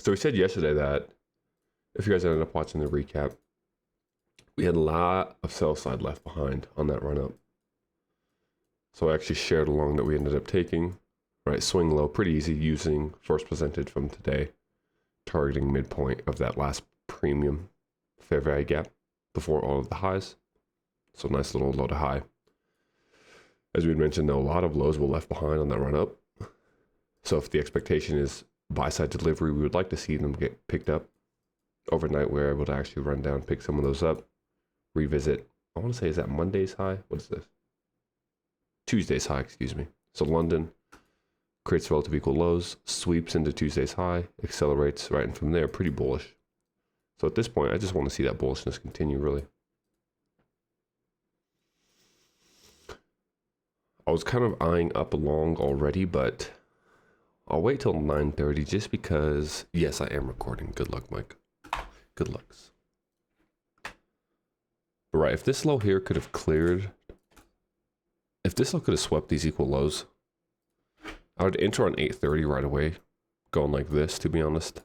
So we said yesterday that if you guys ended up watching the recap, we had a lot of sell side left behind on that run up. So I actually shared along that we ended up taking, right, swing low, pretty easy using first presented from today, targeting midpoint of that last premium fair value gap before all of the highs. So nice little low to high. As we had mentioned, though, a lot of lows were left behind on that run up. So if the expectation is buy side delivery, we would like to see them get picked up overnight. We're able to actually run down, pick some of those up, revisit. I want to say, is that Monday's high? What is this? Tuesday's high, excuse me. So London creates relative equal lows, sweeps into Tuesday's high, accelerates right, and from there, pretty bullish. So at this point, I just want to see that bullishness continue, really. I was kind of eyeing up along already, but I'll wait till 9:30 just because, yes, I am recording. Good luck, Mike. Good lucks. But right, if this low here could have cleared, if this low could have swept these equal lows, I would enter on 8:30 right away, going like this, to be honest.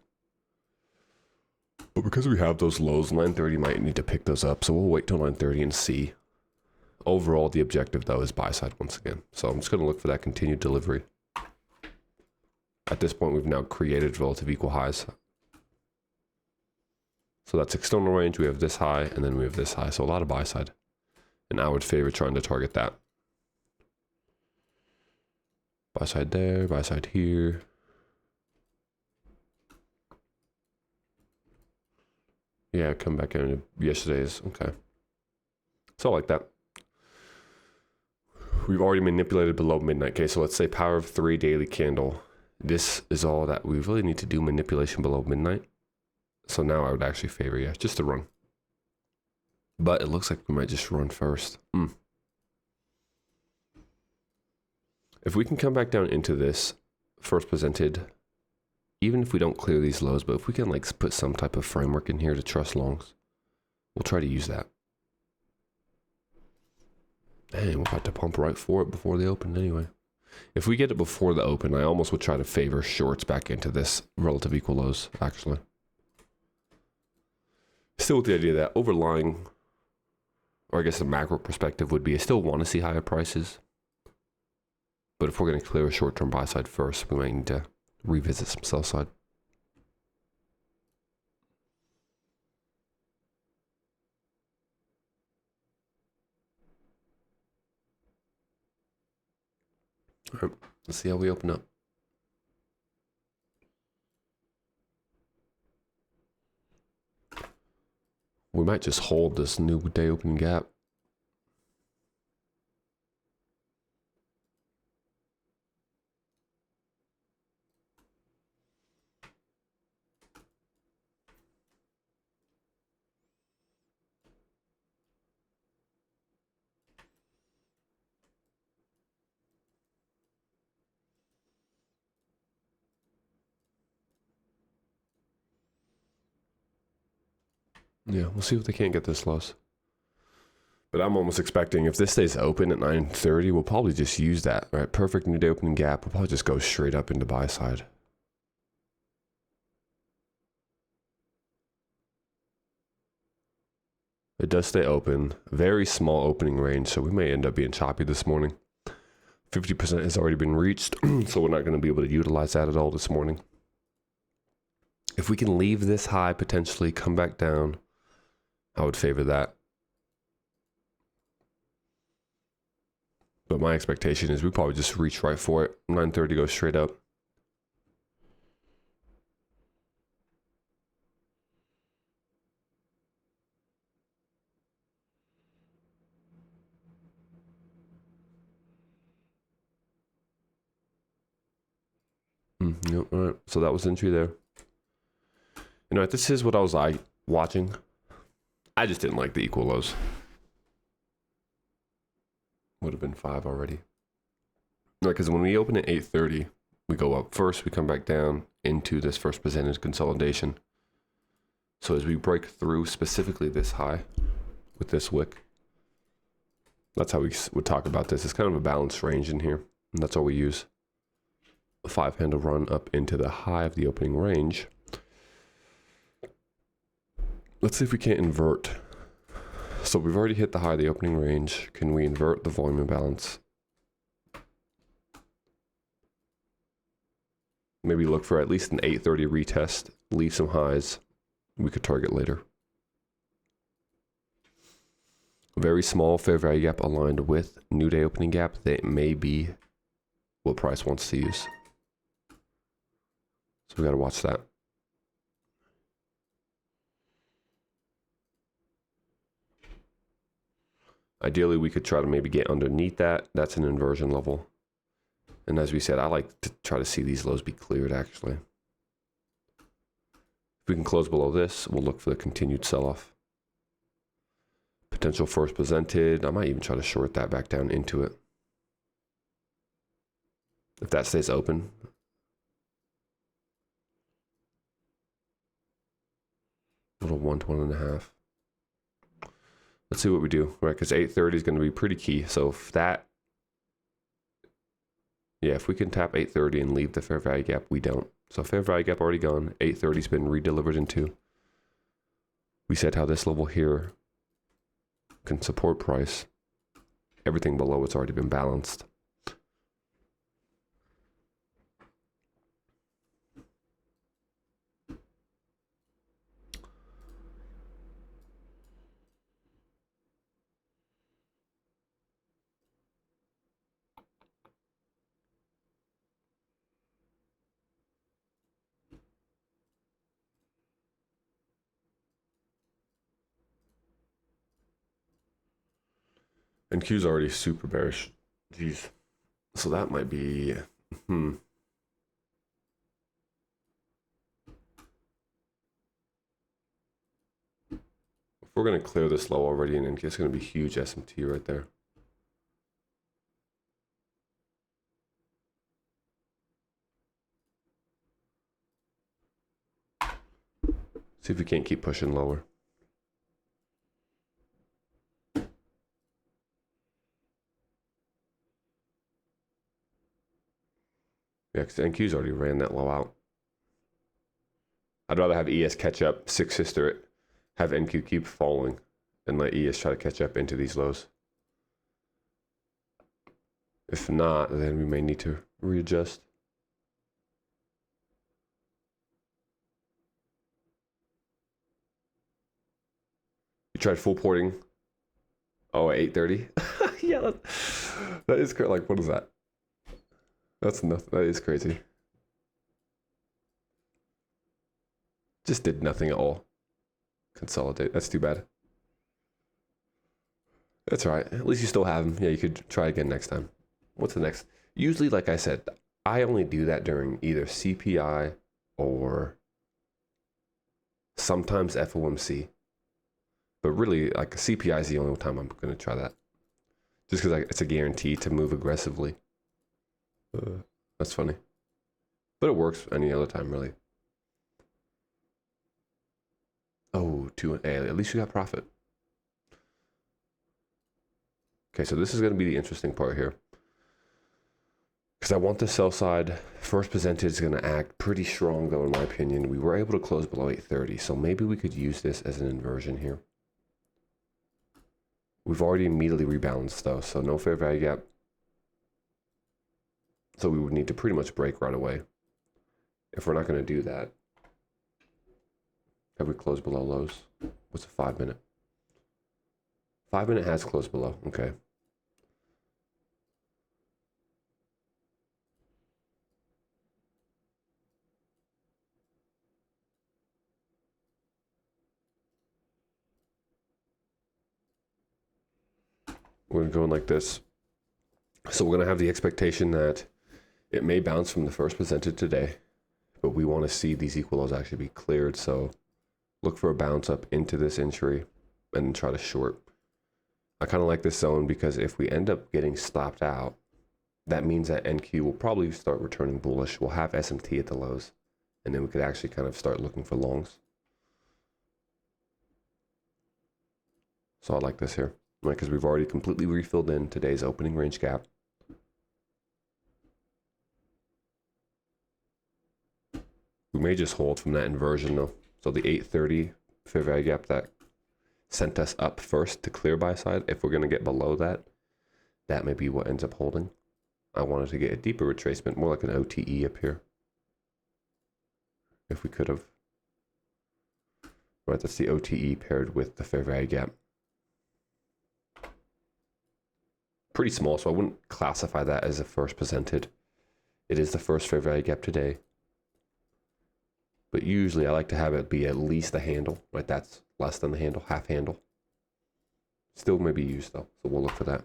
But because we have those lows, 9:30 might need to pick those up, so we'll wait till 9:30 and see. Overall, the objective, though, is buy side once again. So I'm just going to look for that continued delivery. At this point, we've now created relative equal highs. So that's external range. We have this high, and then we have this high. So a lot of buy side. And I would favor trying to target that. Buy side there, buy side here. Yeah, come back into yesterday's. Okay. So I like that. We've already manipulated below midnight. Okay, so let's say power of 3 daily candle. This is all that we really need to do, manipulation below midnight. So now I would actually favor, yeah, just to run. But it looks like we might just run first. If we can come back down into this first presented, even if we don't clear these lows, but if we can like put some type of framework in here to trust longs, we'll try to use that. Dang, we're about to pump right for it before the open anyway. If we get it before the open, I almost would try to favor shorts back into this relative equal lows, actually. Still with the idea that overlying, or I guess the macro perspective would be, I still want to see higher prices. But if we're going to clear a short-term buy side first, we might need to revisit some sell side. All right, let's see how we open up. We might just hold this new day opening gap. Yeah, we'll see if they can't get this loss. But I'm almost expecting if this stays open at 9:30, we'll probably just use that, right? Perfect new day opening gap. We'll probably just go straight up into buy side. It does stay open. Very small opening range, so we may end up being choppy this morning. 50% has already been reached, so we're not going to be able to utilize that at all this morning. If we can leave this high, potentially come back down, I would favor that. But my expectation is we probably just reach right for it. 9:30 goes straight up. Yep, all right. So that was entry there. You know, this is what I was watching. I just didn't like the equal lows. Would have been 5 already. Because when we open at 8:30, we go up first, we come back down into this first presented consolidation. So as we break through specifically this high with this wick, that's how we would talk about this. It's kind of a balanced range in here, and that's all we use. A 5-handle run up into the high of the opening range. Let's see if we can't invert. So we've already hit the high of the opening range. Can we invert the volume imbalance? Maybe look for at least an 830 retest, leave some highs we could target later. Very small fair value gap aligned with new day opening gap. That may be what price wants to use. So we got to watch that. Ideally, we could try to maybe get underneath that. That's an inversion level. And as we said, I like to try to see these lows be cleared, actually. If we can close below this, we'll look for the continued sell-off. Potential first presented. I might even try to short that back down into it. If that stays open. Little 1 to 1.5. Let's see what we do, right? Because 830 is going to be pretty key. So if that, yeah, if we can tap 830 and leave the fair value gap, we don't. So fair value gap already gone. 830 has been redelivered into. We said how this level here can support price. Everything below it's already been balanced. And Q's already super bearish. Jeez. So that might be, If we're going to clear this low already, and it's going to be huge SMT right there. See if we can't keep pushing lower. Yeah, because NQ's already ran that low out. I'd rather have ES catch up, six sister it, have NQ keep falling, and let ES try to catch up into these lows. If not, then we may need to readjust. You tried full porting. Oh, at 8:30? Yeah, that is like, what is that? That's nothing. That is crazy. Just did nothing at all. Consolidate. That's too bad. That's all right. At least you still have them. Yeah, you could try again next time. What's the next? Usually, like I said, I only do that during either CPI or sometimes FOMC. But really, like CPI is the only time I'm going to try that. Just because it's a guarantee to move aggressively. That's funny. But it works any other time, really. Oh, hey, at least you got profit. Okay, so this is going to be the interesting part here. Because I want the sell side. First presented is going to act pretty strong, though, in my opinion. We were able to close below 830, so maybe we could use this as an inversion here. We've already immediately rebalanced, though, so no fair value gap. So we would need to pretty much break right away. If we're not going to do that, have we closed below lows? What's a 5 minute? 5 minute has closed below. Okay. We're going to go in like this. So we're going to have the expectation that it may bounce from the first presented today, but we want to see these equal lows actually be cleared. So look for a bounce up into this entry and try to short. I kind of like this zone because if we end up getting stopped out, that means that NQ will probably start returning bullish. We'll have SMT at the lows, and then we could actually kind of start looking for longs. So I like this here, right? Because we've already completely refilled in today's opening range gap. We may just hold from that inversion though. So the 830 fair value gap that sent us up first to clear buy side. If we're going to get below that, that may be what ends up holding. I wanted to get a deeper retracement, more like an OTE up here. If we could have. Right, that's the OTE paired with the fair value gap. Pretty small, so I wouldn't classify that as the first presented. It is the first fair value gap today. But usually I like to have it be at least a handle, right? That's less than the handle, half handle. Still may be used though, so we'll look for that.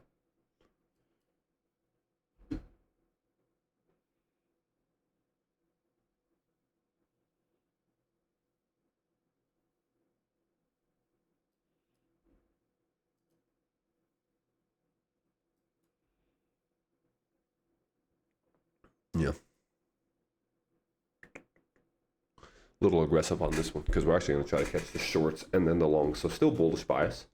Yeah. A little aggressive on this one because we're actually going to try to catch the shorts and then the longs. So still bullish bias.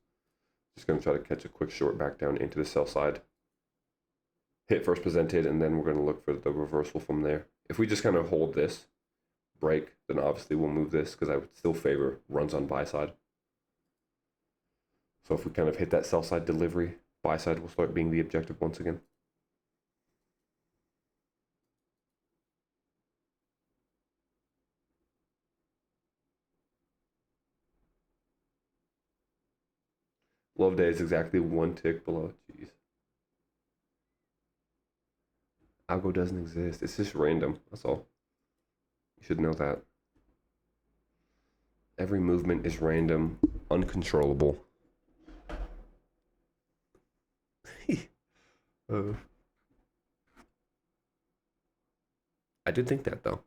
Just going to try to catch a quick short back down into the sell side. Hit first presented, and then we're going to look for the reversal from there. If we just kind of hold this break, then obviously we'll move this because I would still favor runs on buy side. So if we kind of hit that sell side delivery, buy side will start being the objective once again. Love day is exactly one tick below. Jeez. Algo doesn't exist. It's just random. That's all. You should know that. Every movement is random, uncontrollable. I did think that though.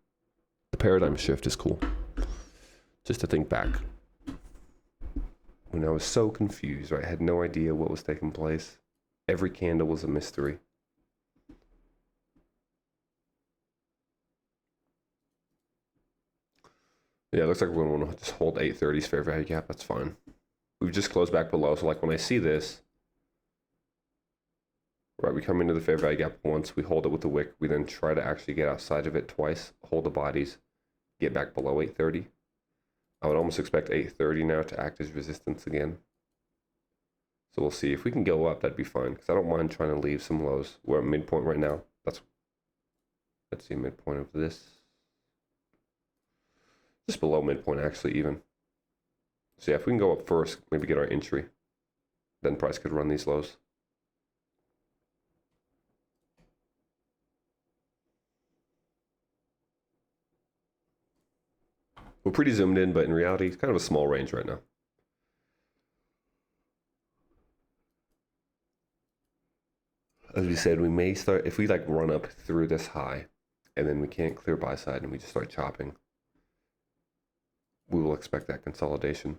The paradigm shift is cool. Just to think back. When I was so confused, right? I had no idea what was taking place. Every candle was a mystery. Yeah, it looks like we're going to want to just hold 830's fair value gap. That's fine. We've just closed back below. So like when I see this, right, we come into the fair value gap once. We hold it with the wick. We then try to actually get outside of it twice. Hold the bodies. Get back below 830. I would almost expect 830 now to act as resistance again. So we'll see. If we can go up, that'd be fine. Because I don't mind trying to leave some lows. We're at midpoint right now. Let's see, midpoint of this. Just below midpoint, actually, even. So yeah, if we can go up first, maybe get our entry. Then price could run these lows. We're pretty zoomed in, but in reality, it's kind of a small range right now. As we said, we may start, if we like run up through this high, and then we can't clear buy side, and we just start chopping, we will expect that consolidation.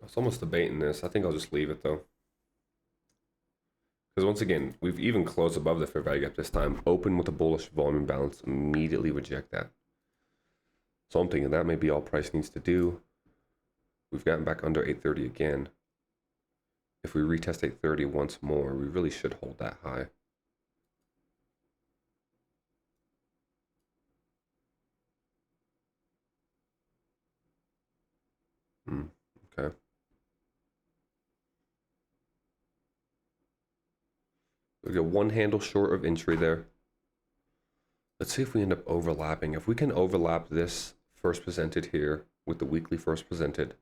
I was almost debating this. I think I'll just leave it though. Because once again, we've even closed above the fair value gap this time. Open with a bullish volume imbalance, immediately reject that. So I'm thinking that may be all price needs to do. We've gotten back under 830 again. If we retest 830 once more, we really should hold that high. Okay. We get one handle short of entry there. Let's see if we end up overlapping. If we can overlap this first presented here with the weekly first presented,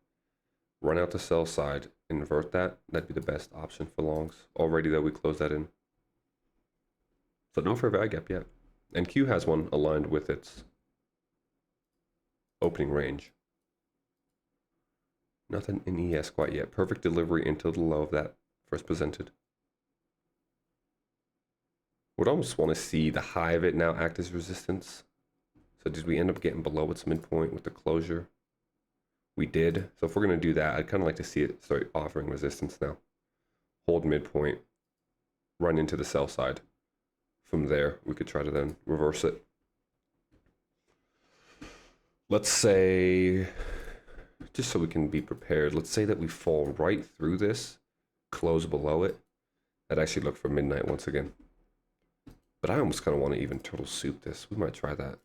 run out the sell side, invert that. That'd be the best option for longs. Already that we close that in. So no fair value gap yet. And Q has one aligned with its opening range. Nothing in ES quite yet. Perfect delivery into the low of that first presented. Would almost want to see the high of it now act as resistance. So did we end up getting below its midpoint with the closure? We did. So if we're going to do that, I'd kind of like to see it start offering resistance now. Hold midpoint, run into the sell side. From there, we could try to then reverse it. Let's say, just so we can be prepared, let's say that we fall right through this, close below it. I'd actually look for midnight once again. But I almost kind of want to even turtle soup this. We might try that.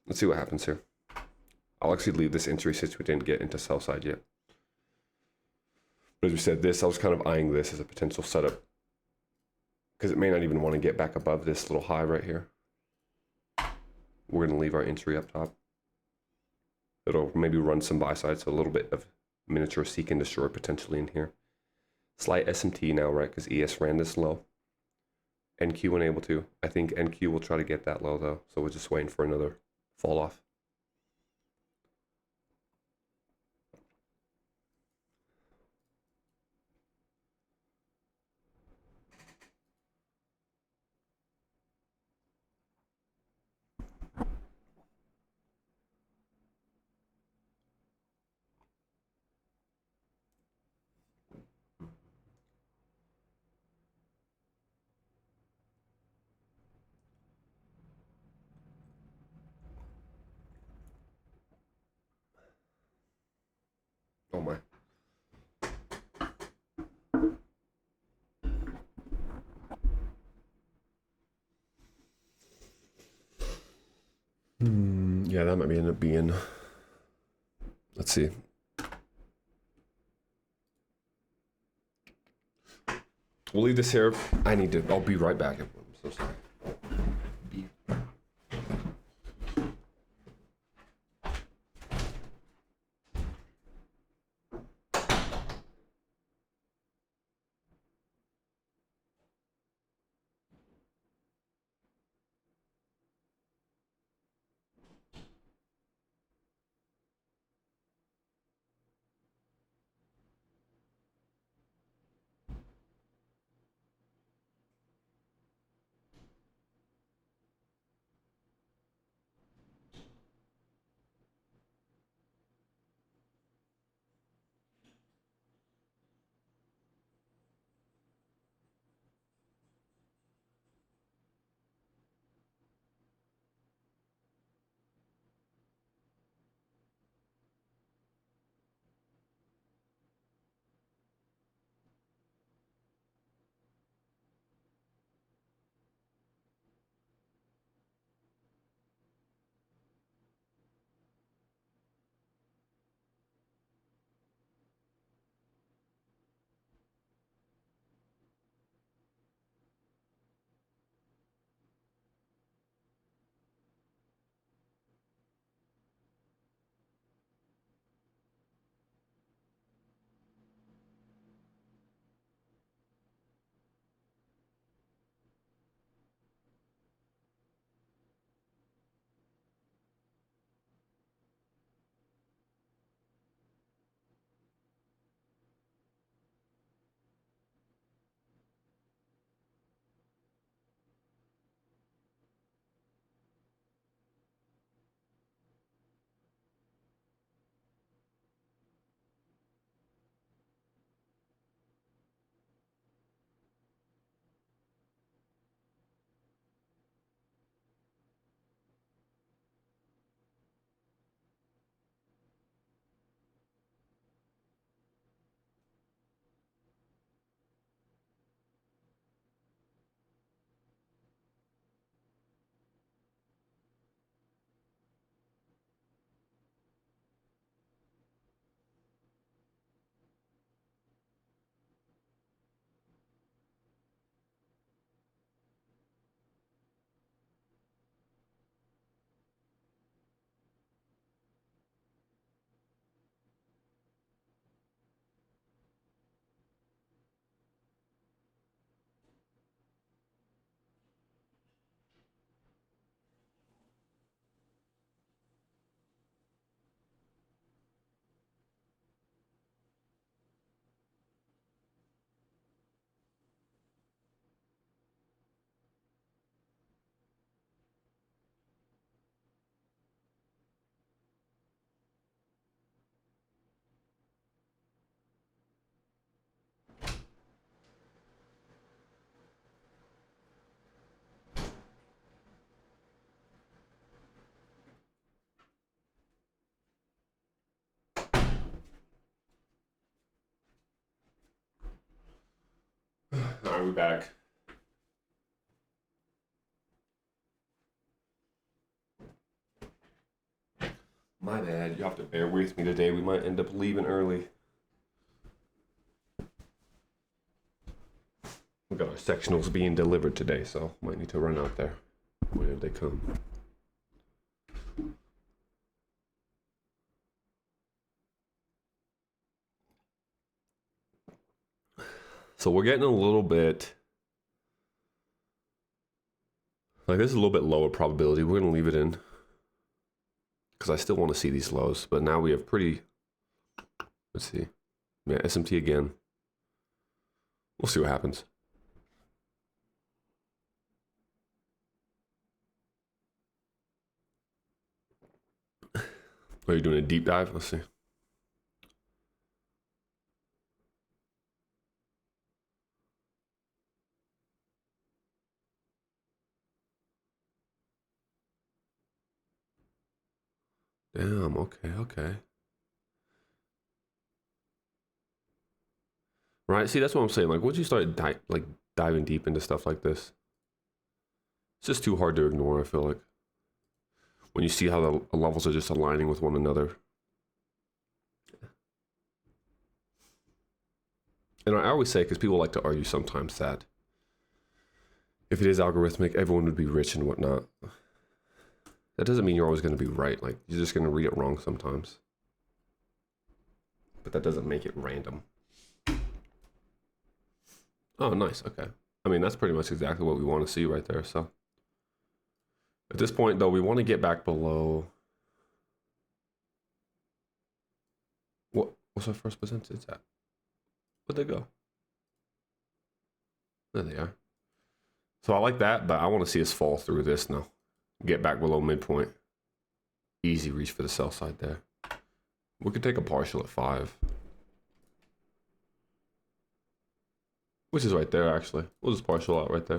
Let's see what happens here. I'll actually leave this entry since we didn't get into sell side yet. But as we said, I was kind of eyeing this as a potential setup because it may not even want to get back above this little high right here. We're going to leave our entry up top. It'll maybe run some buy side, so a little bit of miniature seek and destroy potentially in here. Slight SMT now, right, because ES ran this low. NQ unable to. I think NQ will try to get that low though, so we're just waiting for another fall off. Oh my. Yeah, that might end up being. Let's see. We'll leave this here. I'll be right back. I'm so sorry. right, we back. My bad. You have to bear with me today. We might end up leaving early. We got our sectionals being delivered today, so might need to run out there whenever they come. So we're getting a little bit, like this is a little bit lower probability. We're going to leave it in because I still want to see these lows. But now we have pretty, let's see. Yeah, SMT again. We'll see what happens. Are you doing a deep dive? Let's see. Damn, okay. Right, see, that's what I'm saying. Like, once you start diving deep into stuff like this, it's just too hard to ignore, I feel like. When you see how the levels are just aligning with one another. And I always say, because people like to argue sometimes that if it is algorithmic, everyone would be rich and whatnot. That doesn't mean you're always going to be right. Like, you're just going to read it wrong sometimes. But that doesn't make it random. Oh, nice. Okay. I mean, that's pretty much exactly what we want to see right there. So at this point, though, we want to get back below. What's our first percentage at? Where'd they go? There they are. So I like that, but I want to see us fall through this now. Get back below midpoint. Easy reach for the sell side there. We could take a partial at 5. Which is right there, actually. We'll just partial out right there.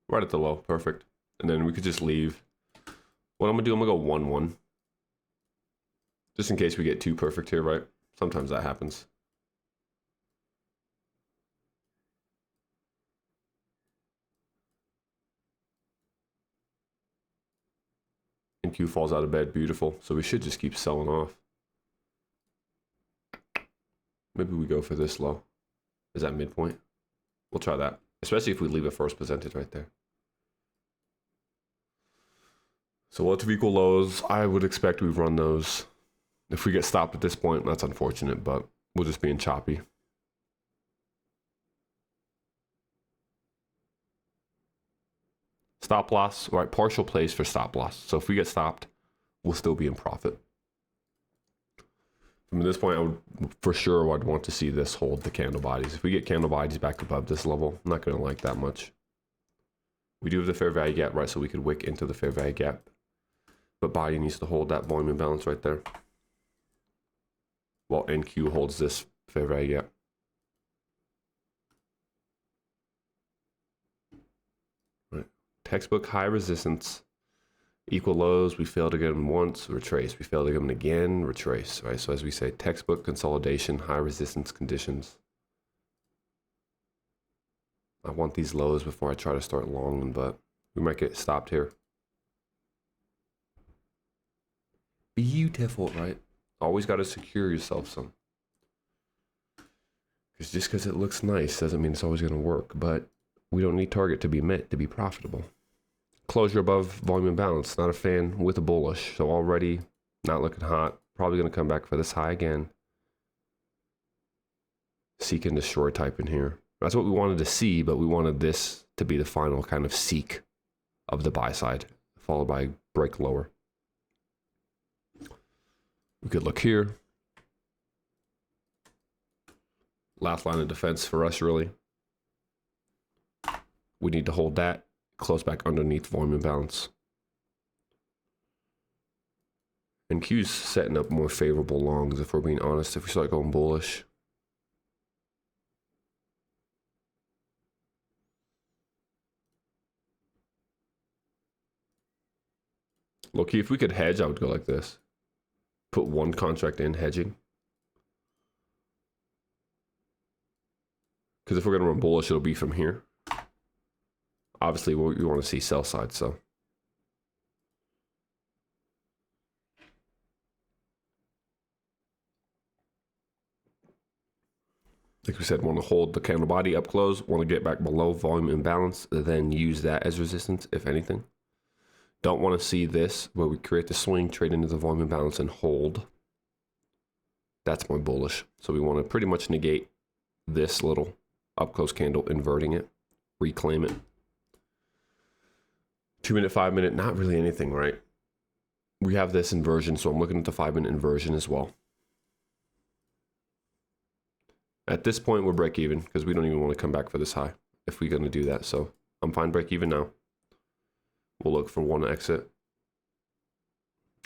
Right at the low. Perfect. And then we could just leave. What I'm going to do, I'm going to go 1-1. Just in case we get too perfect here, right? Sometimes that happens. And Q falls out of bed. Beautiful. So we should just keep selling off. Maybe we go for this low. Is that midpoint? We'll try that. Especially if we leave a first percentage right there. So relative equal lows, I would expect we run those. If we get stopped at this point, that's unfortunate, but we're just being choppy. Stop loss, all right, partial plays for stop loss. So if we get stopped, we'll still be in profit. From this point, I would for sure I'd want to see this hold the candle bodies. If we get candle bodies back above this level, I'm not going to like that much. We do have the fair value gap, right? So we could wick into the fair value gap. But body needs to hold that volume imbalance right there. While NQ holds this fair value gap. Right. Textbook high resistance. Equal lows, we fail to get them once, retrace. We fail to get them again, retrace, right? So as we say, textbook consolidation, high resistance conditions. I want these lows before I try to start long, but we might get stopped here. Beautiful, right? Always got to secure yourself some. Because just because it looks nice doesn't mean it's always going to work, but we don't need target to be met to be profitable. Closure above volume imbalance. Not a fan with a bullish. So already not looking hot. Probably going to come back for this high again. Seek and destroy type in here. That's what we wanted to see, but we wanted this to be the final kind of seek of the buy side, followed by break lower. We could look here. Last line of defense for us, really. We need to hold that. Close back underneath volume imbalance. And Q's setting up more favorable longs, if we're being honest, if we start going bullish. Low-key, if we could hedge, I would go like this. Put one contract in hedging. Because if we're going to run bullish, it'll be from here. Obviously, we want to see sell side, so. Like we said, want to hold the candle body up close, want to get back below volume imbalance, then use that as resistance, if anything. Don't want to see this, where we create the swing, trade into the volume imbalance, and hold. That's more bullish. So we want to pretty much negate this little up close candle, inverting it, reclaim it. 2 minute, 5 minute, not really anything, right? We have this inversion, so I'm looking at the 5 minute inversion as well. At this point, we're break even because we don't even want to come back for this high if we're going to do that. So I'm fine break even now. We'll look for one exit.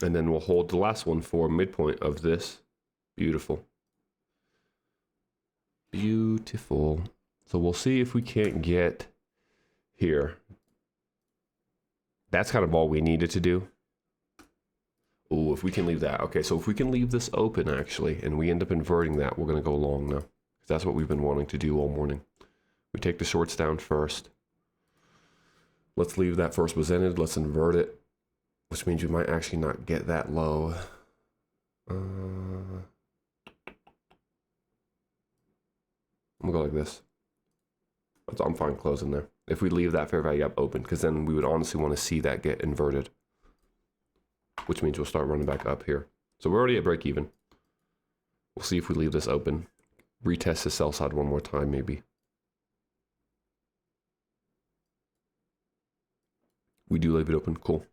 And then we'll hold the last one for midpoint of this. Beautiful. Beautiful. So we'll see if we can't get here. That's kind of all we needed to do. Oh, if we can leave that. Okay, so if we can leave this open actually, and we end up inverting that, we're going to go long now. That's what we've been wanting to do all morning. We take the shorts down first. Let's leave that first presented. Let's invert it, which means we might actually not get that low. I'm gonna go like this. I'm fine closing there. If we leave that fair value gap open, because then we would honestly want to see that get inverted, which means we'll start running back up here. So we're already at break even. We'll see if we leave this open. Retest the sell side one more time, maybe. We do leave it open, cool.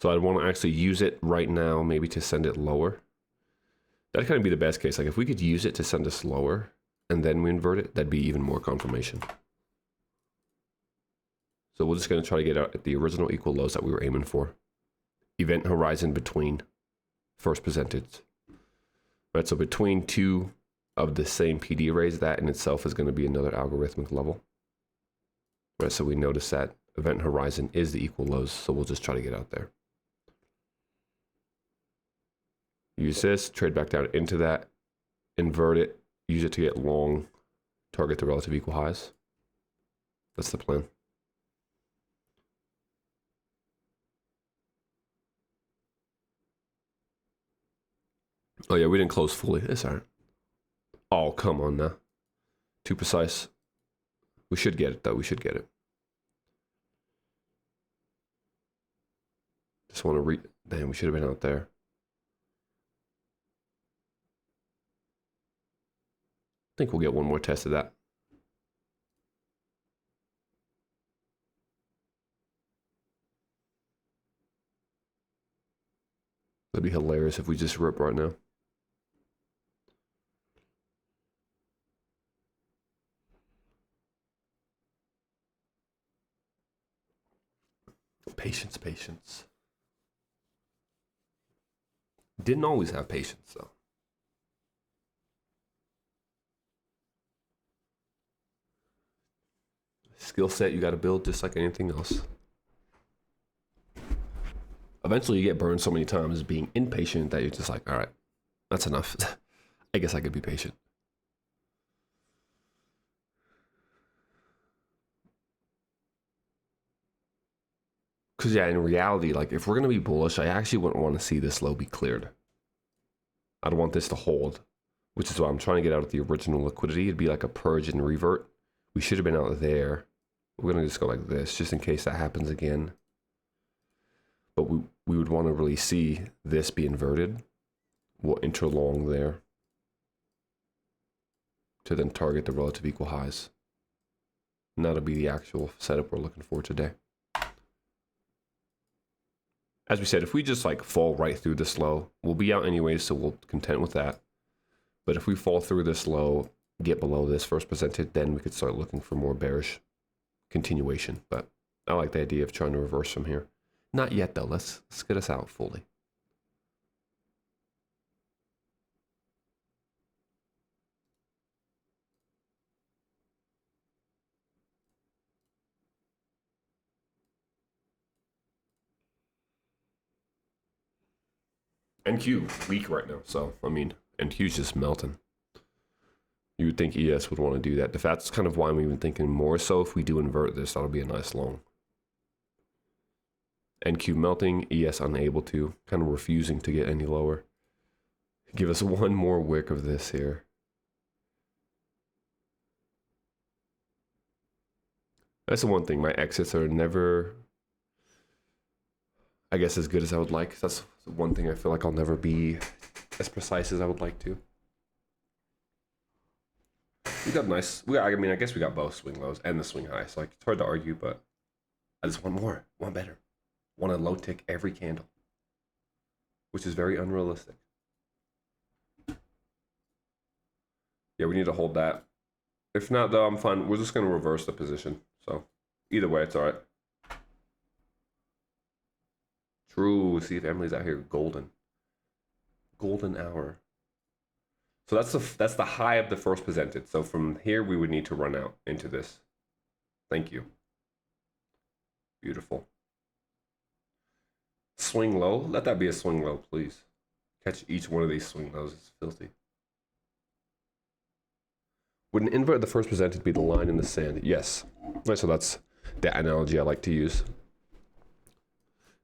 So I'd want to actually use it right now, maybe to send it lower. That'd kind of be the best case. Like if we could use it to send us lower and then we invert it, that'd be even more confirmation. So we're just going to try to get out at the original equal lows that we were aiming for. Event horizon between first presented. Right, so between two of the same PD arrays, that in itself is going to be another algorithmic level. Right, so we notice that event horizon is the equal lows, so we'll just try to get out there. Use this, trade back down into that, invert it, use it to get long, target the relative equal highs. That's the plan. Oh yeah, we didn't close fully. It's all right. Oh, come on now. Too precise. We should get it, though. We should get it. Just want to damn, we should have been out there. I think we'll get one more test of that. That'd be hilarious if we just rip right now. Patience, patience. Didn't always have patience, though. Skill set you got to build just like anything else. Eventually you get burned so many times being impatient that you're just like, all right, that's enough. I guess I could be patient. Because yeah, in reality, like if we're going to be bullish, I actually wouldn't want to see this low be cleared. I don't want this to hold, which is why I'm trying to get out of the original liquidity. It'd be like a purge and revert. We should have been out there. We're going to just go like this, just in case that happens again. But we would want to really see this be inverted. We'll interlong there to then target the relative equal highs. And that'll be the actual setup we're looking for today. As we said, if we just like fall right through this low, we'll be out anyways, so we'll content with that. But if we fall through this low, get below this first presented, then we could start looking for more bearish continuation. But I like the idea of trying to reverse from here. Not yet though, let's get us out fully. NQ weak right now, so I mean, NQ's just melting. You would think ES would want to do that. That's kind of why I'm even thinking more so if we do invert this, that'll be a nice long. NQ melting, ES unable to, kind of refusing to get any lower. Give us one more wick of this here. That's the one thing. My exits are never, I guess, as good as I would like. That's one thing I feel like I'll never be as precise as I would like to. We got nice. I mean, I guess we got both swing lows and the swing high. So like, it's hard to argue, but I just want more, one better. Want a low tick every candle, which is very unrealistic. Yeah, we need to hold that. If not, though, I'm fine. We're just going to reverse the position. So either way, it's all right. True. See if Emily's out here. Golden hour. So that's the high of the first presented. So from here, we would need to run out into this. Thank you. Beautiful. Swing low. Let that be a swing low, please. Catch each one of these swing lows. It's filthy. Would an invert the first presented be the line in the sand? Yes. So that's the analogy I like to use.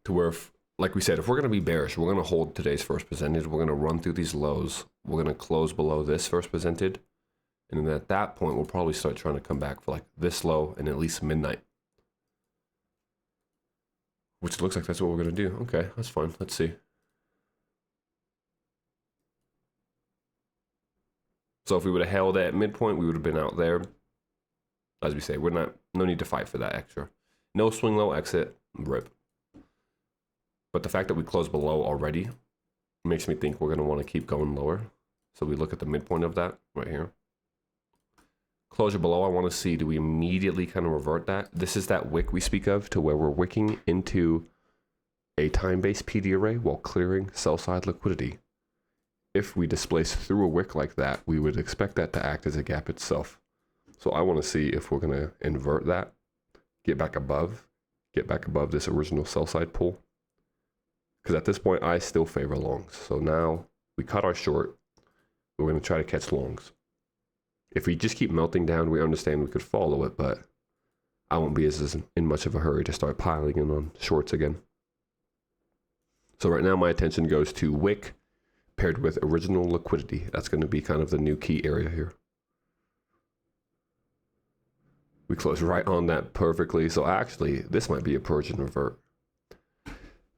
To where, like we said, if we're going to be bearish, we're going to hold today's first presented. We're going to run through these lows. We're going to close below this first presented. And then at that point, we'll probably start trying to come back for like this low and at least midnight. Which looks like that's what we're going to do. Okay, that's fine. Let's see. So if we would have held at midpoint, we would have been out there. As we say, no need to fight for that extra. No swing low exit, rip. But the fact that we closed below already makes me think we're going to want to keep going lower. So we look at the midpoint of that right here. Closure below, I want to see, do we immediately kind of revert that? This is that wick we speak of, to where we're wicking into a time-based PD array while clearing sell-side liquidity. If we displace through a wick like that, we would expect that to act as a gap itself. So I want to see if we're going to invert that, get back above this original sell-side pull. Because at this point, I still favor longs. So now we cut our short. We're going to try to catch longs. If we just keep melting down, we understand we could follow it, but I won't be as in much of a hurry to start piling in on shorts again. So right now, my attention goes to wick paired with original liquidity. That's going to be kind of the new key area here. We close right on that perfectly. So actually, this might be a purge and revert.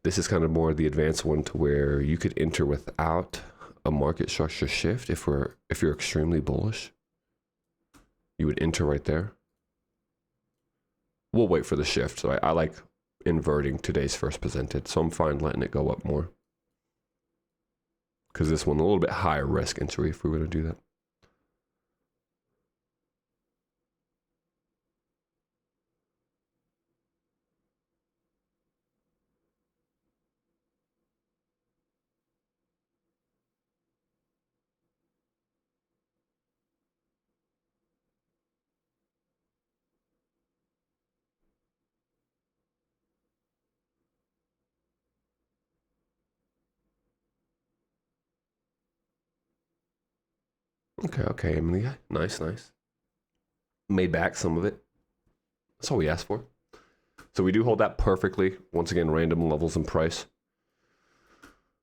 This is kind of more the advanced one, to where you could enter without a market structure shift. If you're extremely bullish, you would enter right there. We'll wait for the shift. So I like inverting today's first presented. So I'm fine letting it go up more. Because this one a little bit higher risk entry if we were to do that. Okay, Emily. Nice. Made back some of it. That's all we asked for. So we do hold that perfectly. Once again, random levels and price.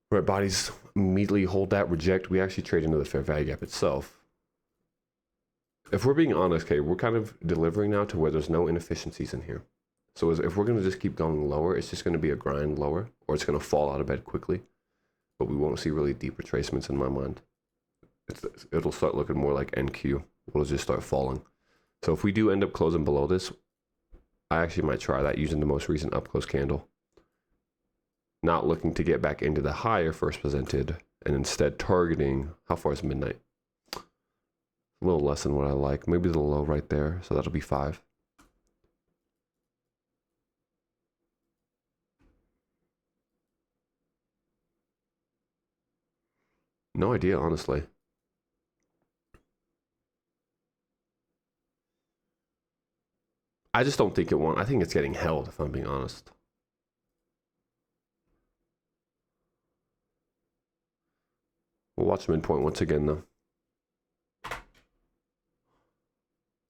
Right, bodies immediately hold that, reject. We actually trade into the fair value gap itself. If we're being honest, okay, we're kind of delivering now to where there's no inefficiencies in here. So if we're going to just keep going lower, it's just going to be a grind lower, or it's going to fall out of bed quickly. But we won't see really deep retracements in my mind. It'll start looking more like NQ. We'll just start falling. So if we do end up closing below this, I actually might try that using the most recent up close candle. Not looking to get back into the higher first presented, and instead targeting, how far is midnight? A little less than what I like. Maybe the low right there. So that'll be 5. No idea, honestly. I just don't think it won't. I think it's getting held, if I'm being honest. We'll watch midpoint once again, though.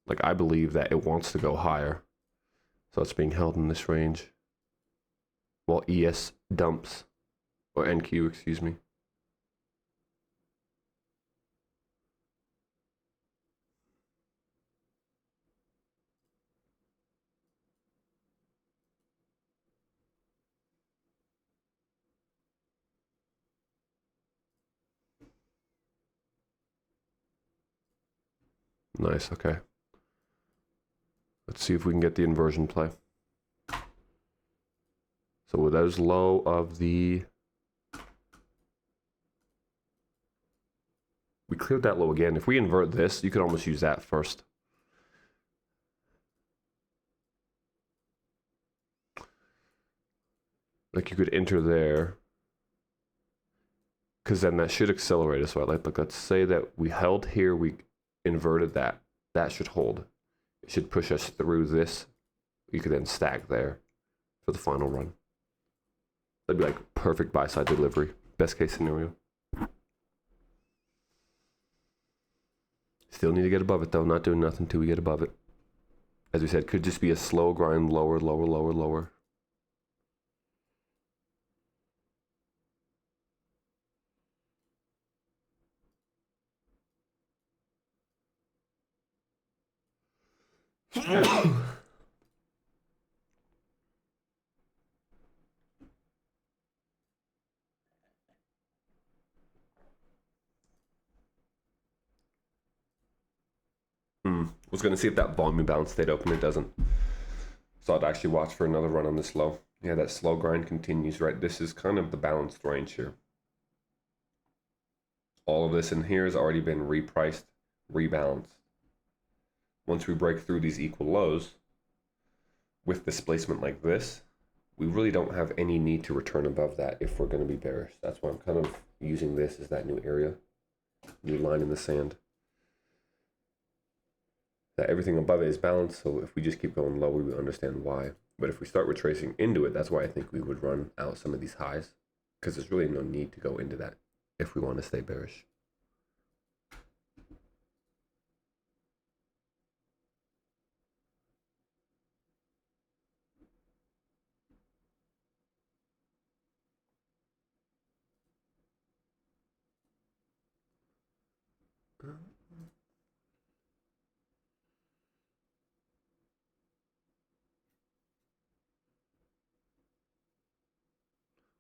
Like, I believe that it wants to go higher. So it's being held in this range. While ES dumps, or NQ, excuse me. Nice, okay. Let's see if we can get the inversion play. So with those low of the... We cleared that low again. If we invert this, you could almost use that first. Like, you could enter there. Because then that should accelerate us, right? Like, let's say that we held here, we inverted that. That should hold. It should push us through this. You could then stack there for the final run. That'd be like perfect buy-side delivery. Best case scenario. Still need to get above it, though. Not doing nothing till we get above it. As we said, could just be a slow grind, lower, lower, lower, lower. Was going to see if that volume balance stayed open. It doesn't. So I'd actually watch for another run on this low. Yeah, that slow grind continues, right? This is kind of the balanced range here. All of this in here has already been repriced, rebalanced. Once we break through these equal lows with displacement like this, we really don't have any need to return above that if we're going to be bearish. That's why I'm kind of using this as that new area, new line in the sand. That everything above it is balanced, so if we just keep going low, we would understand why. But if we start retracing into it, that's why I think we would run out some of these highs, because there's really no need to go into that if we want to stay bearish.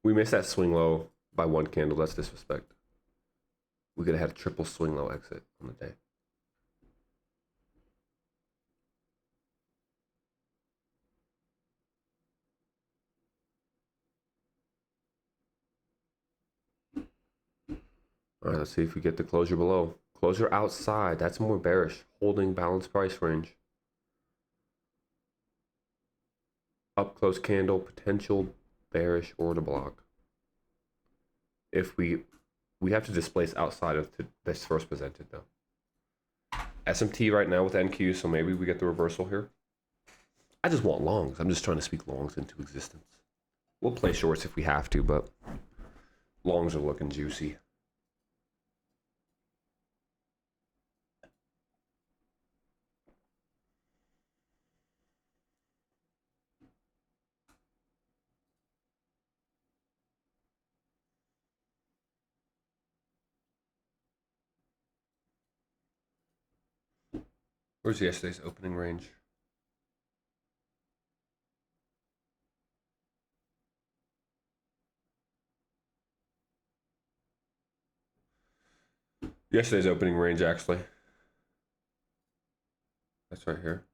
We missed that swing low by one candle. That's disrespect. We could have had a triple swing low exit on the day. All right, let's see if we get the closure below. Closure outside, that's more bearish. Holding balanced price range. Up close candle, potential bearish order block. If we have to displace outside of this first presented though. SMT right now with NQ, so maybe we get the reversal here. I just want longs. I'm just trying to speak longs into existence. We'll play shorts if we have to, but longs are looking juicy. Where's yesterday's opening range? Yesterday's opening range, actually. That's right here.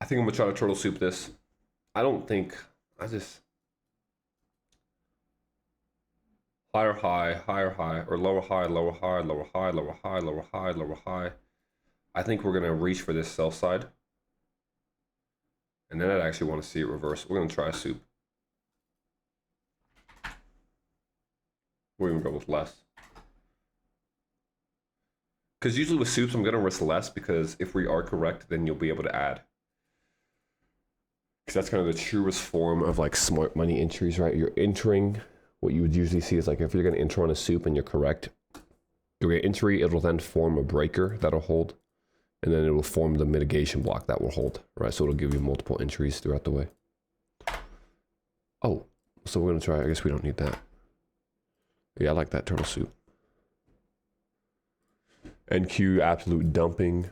I think I'm gonna try to turtle soup this. I don't think I just higher high, or lower high, lower high, lower high, lower high, lower high, lower high. I think we're gonna reach for this sell side. And then I'd actually want to see it reverse. We're gonna try a soup. We're gonna go with less. Because usually with soups, I'm gonna risk less because if we are correct, then you'll be able to add. Because that's kind of the truest form of like smart money entries, right? You're entering what you would usually see is like if you're gonna enter on a soup and you're correct, your entry, it'll then form a breaker that'll hold, and then it will form the mitigation block that will hold, right? So it'll give you multiple entries throughout the way. Oh, so we're gonna try, I guess we don't need that. Yeah, I like that turtle soup. NQ, absolute dumping.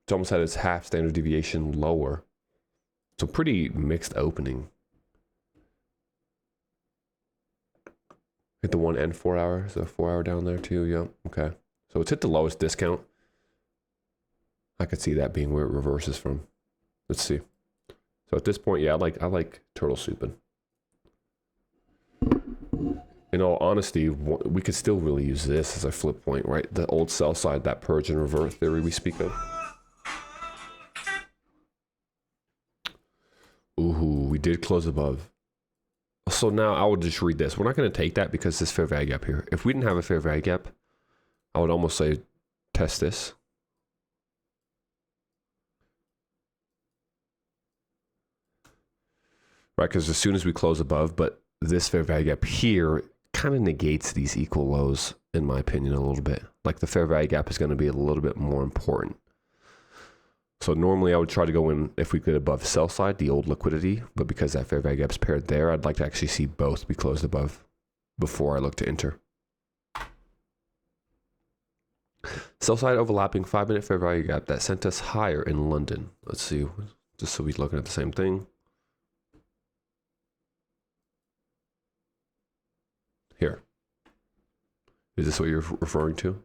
It's almost at its half standard deviation lower. So pretty mixed opening. Hit the 1 and 4 hour. So 4 hour down there too. Yep. Okay. So it's hit the lowest discount. I could see that being where it reverses from. Let's see. So at this point, yeah, I like turtle souping. In all honesty, we could still really use this as a flip point, right? The old sell side, that purge and revert theory we speak of. Ooh, we did close above. So now I would just read this. We're not going to take that because this fair value gap here. If we didn't have a fair value gap, I would almost say test this. Right, because as soon as we close above, but this fair value gap here kind of negates these equal lows, in my opinion, a little bit. Like the fair value gap is going to be a little bit more important. So normally I would try to go in if we could above sell side, the old liquidity, but because that fair value gap's paired there, I'd like to actually see both be closed above before I look to enter. Sell side overlapping 5-minute fair value gap that sent us higher in London. Let's see, just so we're looking at the same thing. Here. Is this what you're referring to?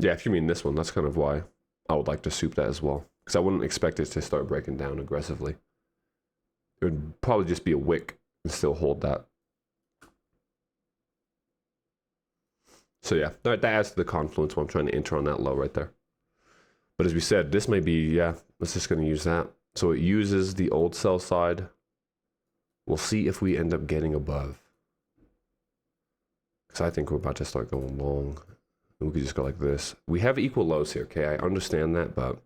Yeah, if you mean this one, that's kind of why I would like to soup that as well. Because I wouldn't expect it to start breaking down aggressively. It would probably just be a wick and still hold that. So yeah, that adds to the confluence when I'm trying to enter on that low right there. But as we said, this may be, yeah, let's just going to use that. So it uses the old sell side. We'll see if we end up getting above. Because I think we're about to start going long. We could just go like this. We have equal lows here, okay? I understand that, but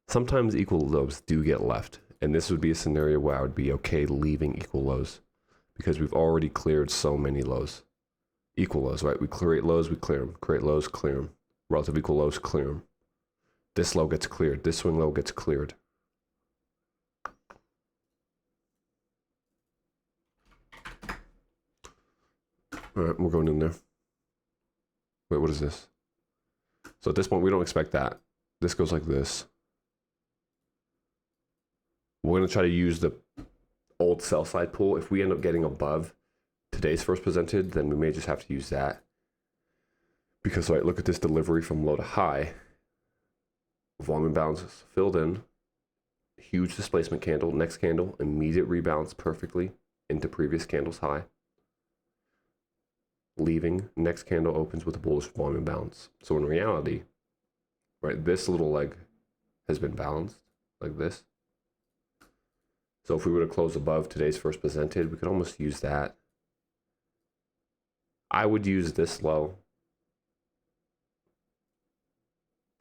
sometimes equal lows do get left. And this would be a scenario where I would be okay leaving equal lows because we've already cleared so many lows. Equal lows, right? We create lows, we clear them. Create lows, clear them. Relative equal lows, clear them. This low gets cleared. This swing low gets cleared. All right, we're going in there. Wait, what is this? So at this point, we don't expect that. This goes like this. We're going to try to use the old sell side pool. If we end up getting above today's first presented, then we may just have to use that. Because, right, look at this delivery from low to high. Volume imbalances filled in. Huge displacement candle. Next candle, immediate rebalance perfectly into previous candle's high. Leaving, next candle opens with a bullish volume imbalance. So in reality, right, this little leg has been balanced like this. So if we were to close above today's first presented, we could almost use that. I would use this low,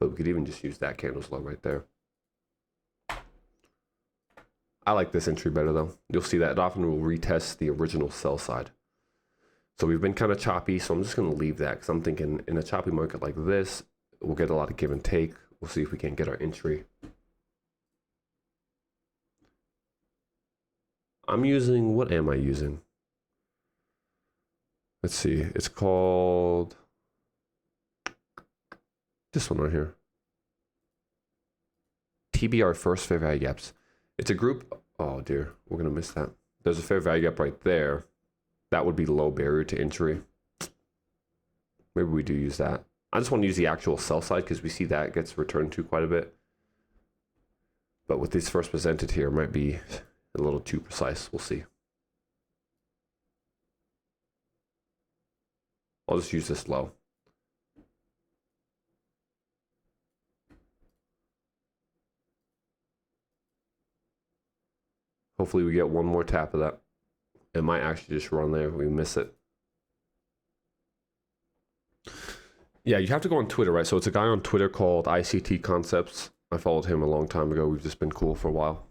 but we could even just use that candle's low right there. I like this entry better though. You'll see that it often will retest the original sell side. So we've been kind of choppy, so I'm just going to leave that because I'm thinking in a choppy market like this, we'll get a lot of give and take. We'll see if we can get our entry. I'm using, what am I using? Let's see, it's called this one right here. TBR first fair value gaps. It's a group. Oh dear, we're gonna miss that. There's a fair value gap right there. That would be low barrier to entry. Maybe we do use that. I just want to use the actual sell side because we see that gets returned to quite a bit. But with these first presented here, it might be a little too precise. We'll see. I'll just use this low. Hopefully we get one more tap of that. It might actually just run there if we miss it. Yeah, you have to go on Twitter, right? So it's a guy on Twitter called ICT Concepts. I followed him a long time ago. We've just been cool for a while.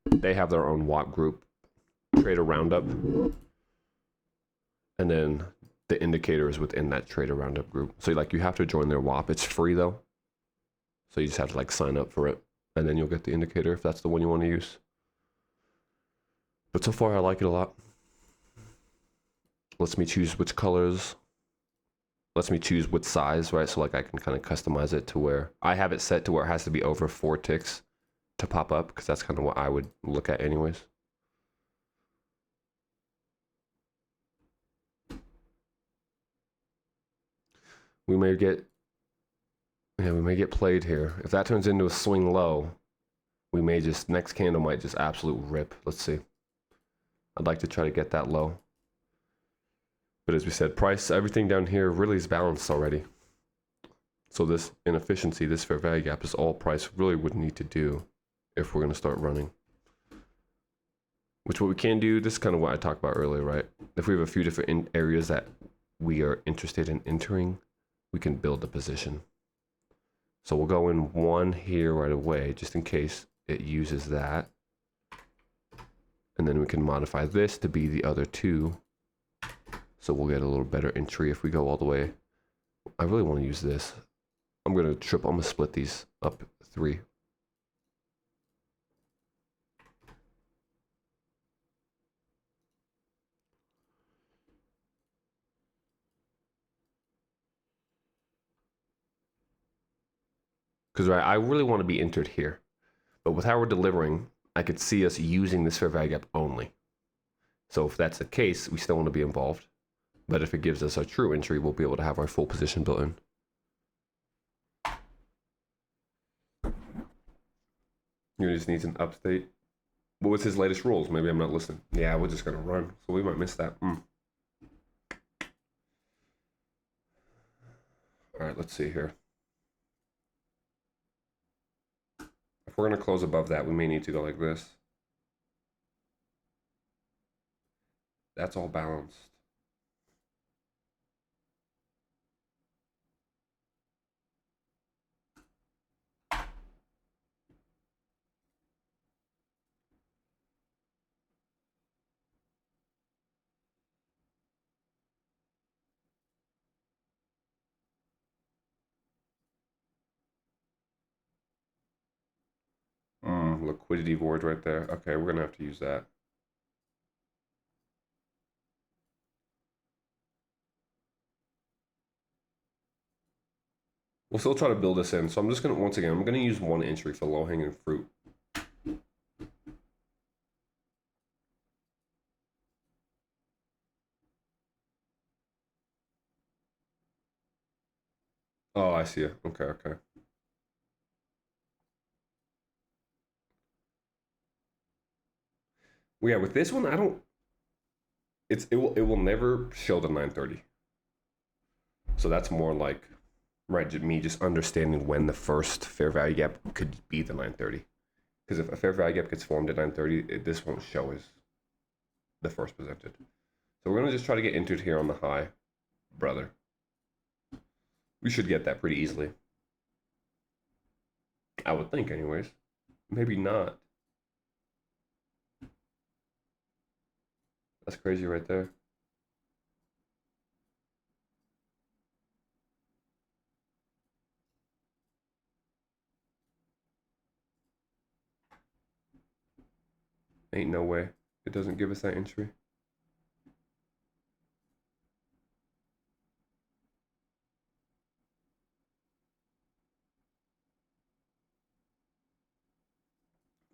They have their own WAP group, Trader Roundup. And then the indicator is within that Trader Roundup group. So like you have to join their WAP. It's free though. So you just have to like sign up for it. And then you'll get the indicator if that's the one you want to use. But so far I like it a lot. Lets me choose which colors. Lets me choose what size, right? So like I can kind of customize it to where I have it set to where it has to be over 4 ticks to pop up, because that's kind of what I would look at anyways. We may get played here. If that turns into a swing low, we may just, next candle might just absolute rip. Let's see. I'd like to try to get that low. But as we said, price, everything down here really is balanced already. So this inefficiency, this fair value gap is all price really would need to do if we're going to start running. Which what we can do, this is kind of what I talked about earlier, right? If we have a few different areas that we are interested in entering, we can build a position. So we'll go in one here right away, just in case it uses that. And then we can modify this to be the other two. So we'll get a little better entry if we go all the way. I really want to use this. I'm going to split these up 3. Because right, I really want to be entered here. But with how we're delivering, I could see us using this fair value gap only. So if that's the case, we still want to be involved. But if it gives us a true entry, we'll be able to have our full position built in. You just needs an update. What was his latest rules? Maybe I'm not listening. Yeah, we're just going to run. So we might miss that. All right, let's see here. If we're going to close above that, we may need to go like this. That's all balanced. Liquidity void right there. Okay, we're going to have to use that. We'll still try to build this in. So I'm just going to, once again, I'm going to use one entry for low-hanging fruit. Oh, I see it. Okay, okay. Well, yeah, with this one, I don't. It will never show the 930. So that's more like, right, me just understanding when the first fair value gap could be the 930. Because if a fair value gap gets formed at 930, this won't show as the first presented. So we're gonna just try to get entered here on the high, brother. We should get that pretty easily. I would think, anyways. Maybe not. That's crazy right there. Ain't no way it doesn't give us that entry.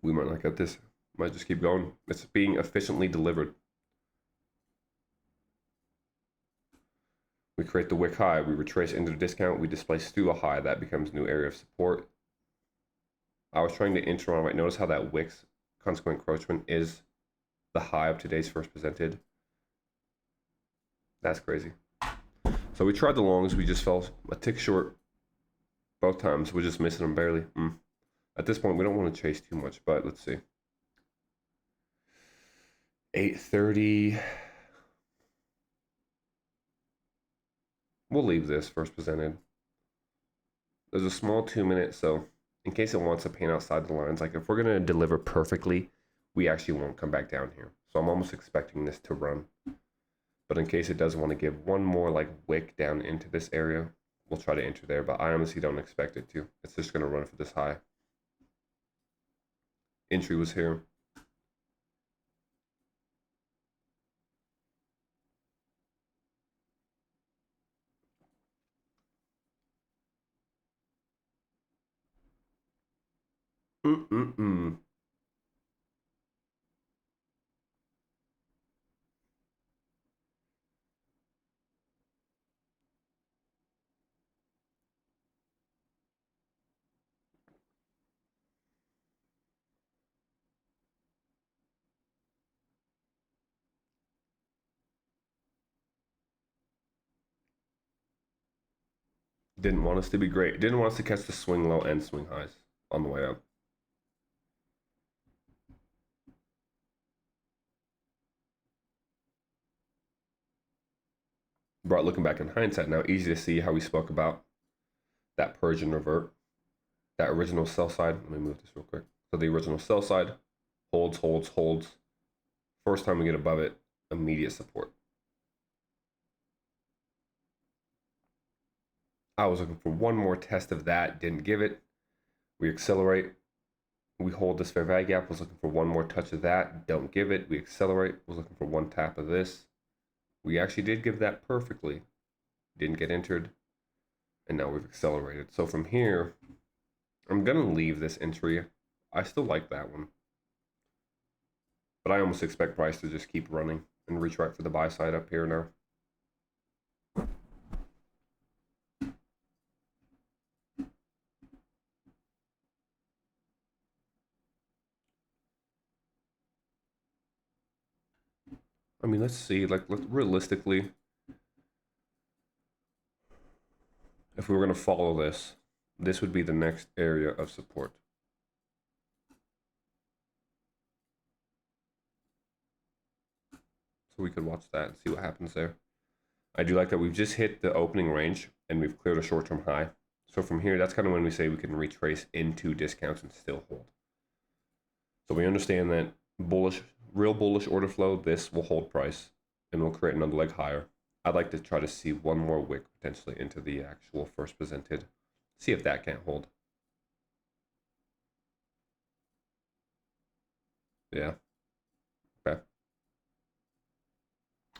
We might not get this. Might just keep going. It's being efficiently delivered. We create the wick high. We retrace into the discount. We displace through a high. That becomes new area of support. I was trying to enter on right. Notice how that wick's consequent encroachment is the high of today's first presented. That's crazy. So we tried the longs. We just fell a tick short both times. We're just missing them barely. At this point, we don't want to chase too much, but let's see. 8:30. We'll leave this first presented. There's a small 2-minute, so in case it wants to paint outside the lines, like if we're going to deliver perfectly, we actually won't come back down here. So I'm almost expecting this to run. But in case it does want to give one more like wick down into this area, we'll try to enter there, but I honestly don't expect it to. It's just going to run for this high. Entry was here. Didn't want us to be great. Didn't want us to catch the swing low and swing highs on the way up. But looking back in hindsight now, easy to see how we spoke about that purge and revert. That original sell side. Let me move this real quick. So the original sell side holds, holds, holds. First time we get above it, immediate support. I was looking for one more test of that, didn't give it. We accelerate. We hold this fair value gap. Was looking for one more touch of that, don't give it. We accelerate. Was looking for one tap of this. We actually did give that perfectly. Didn't get entered. And now we've accelerated. So from here, I'm going to leave this entry. I still like that one. But I almost expect price to just keep running and reach right for the buy side up here now. I mean, let's see, like realistically, if we were going to follow this, this would be the next area of support. So we could watch that and see what happens there. I do like that we've just hit the opening range and we've cleared a short-term high. So from here, that's kind of when we say we can retrace into discounts and still hold. So we understand that bullish, real bullish order flow, this will hold price and will create another leg higher. I'd like to try to see one more wick potentially into the actual first presented. See if that can't hold. Yeah. Okay.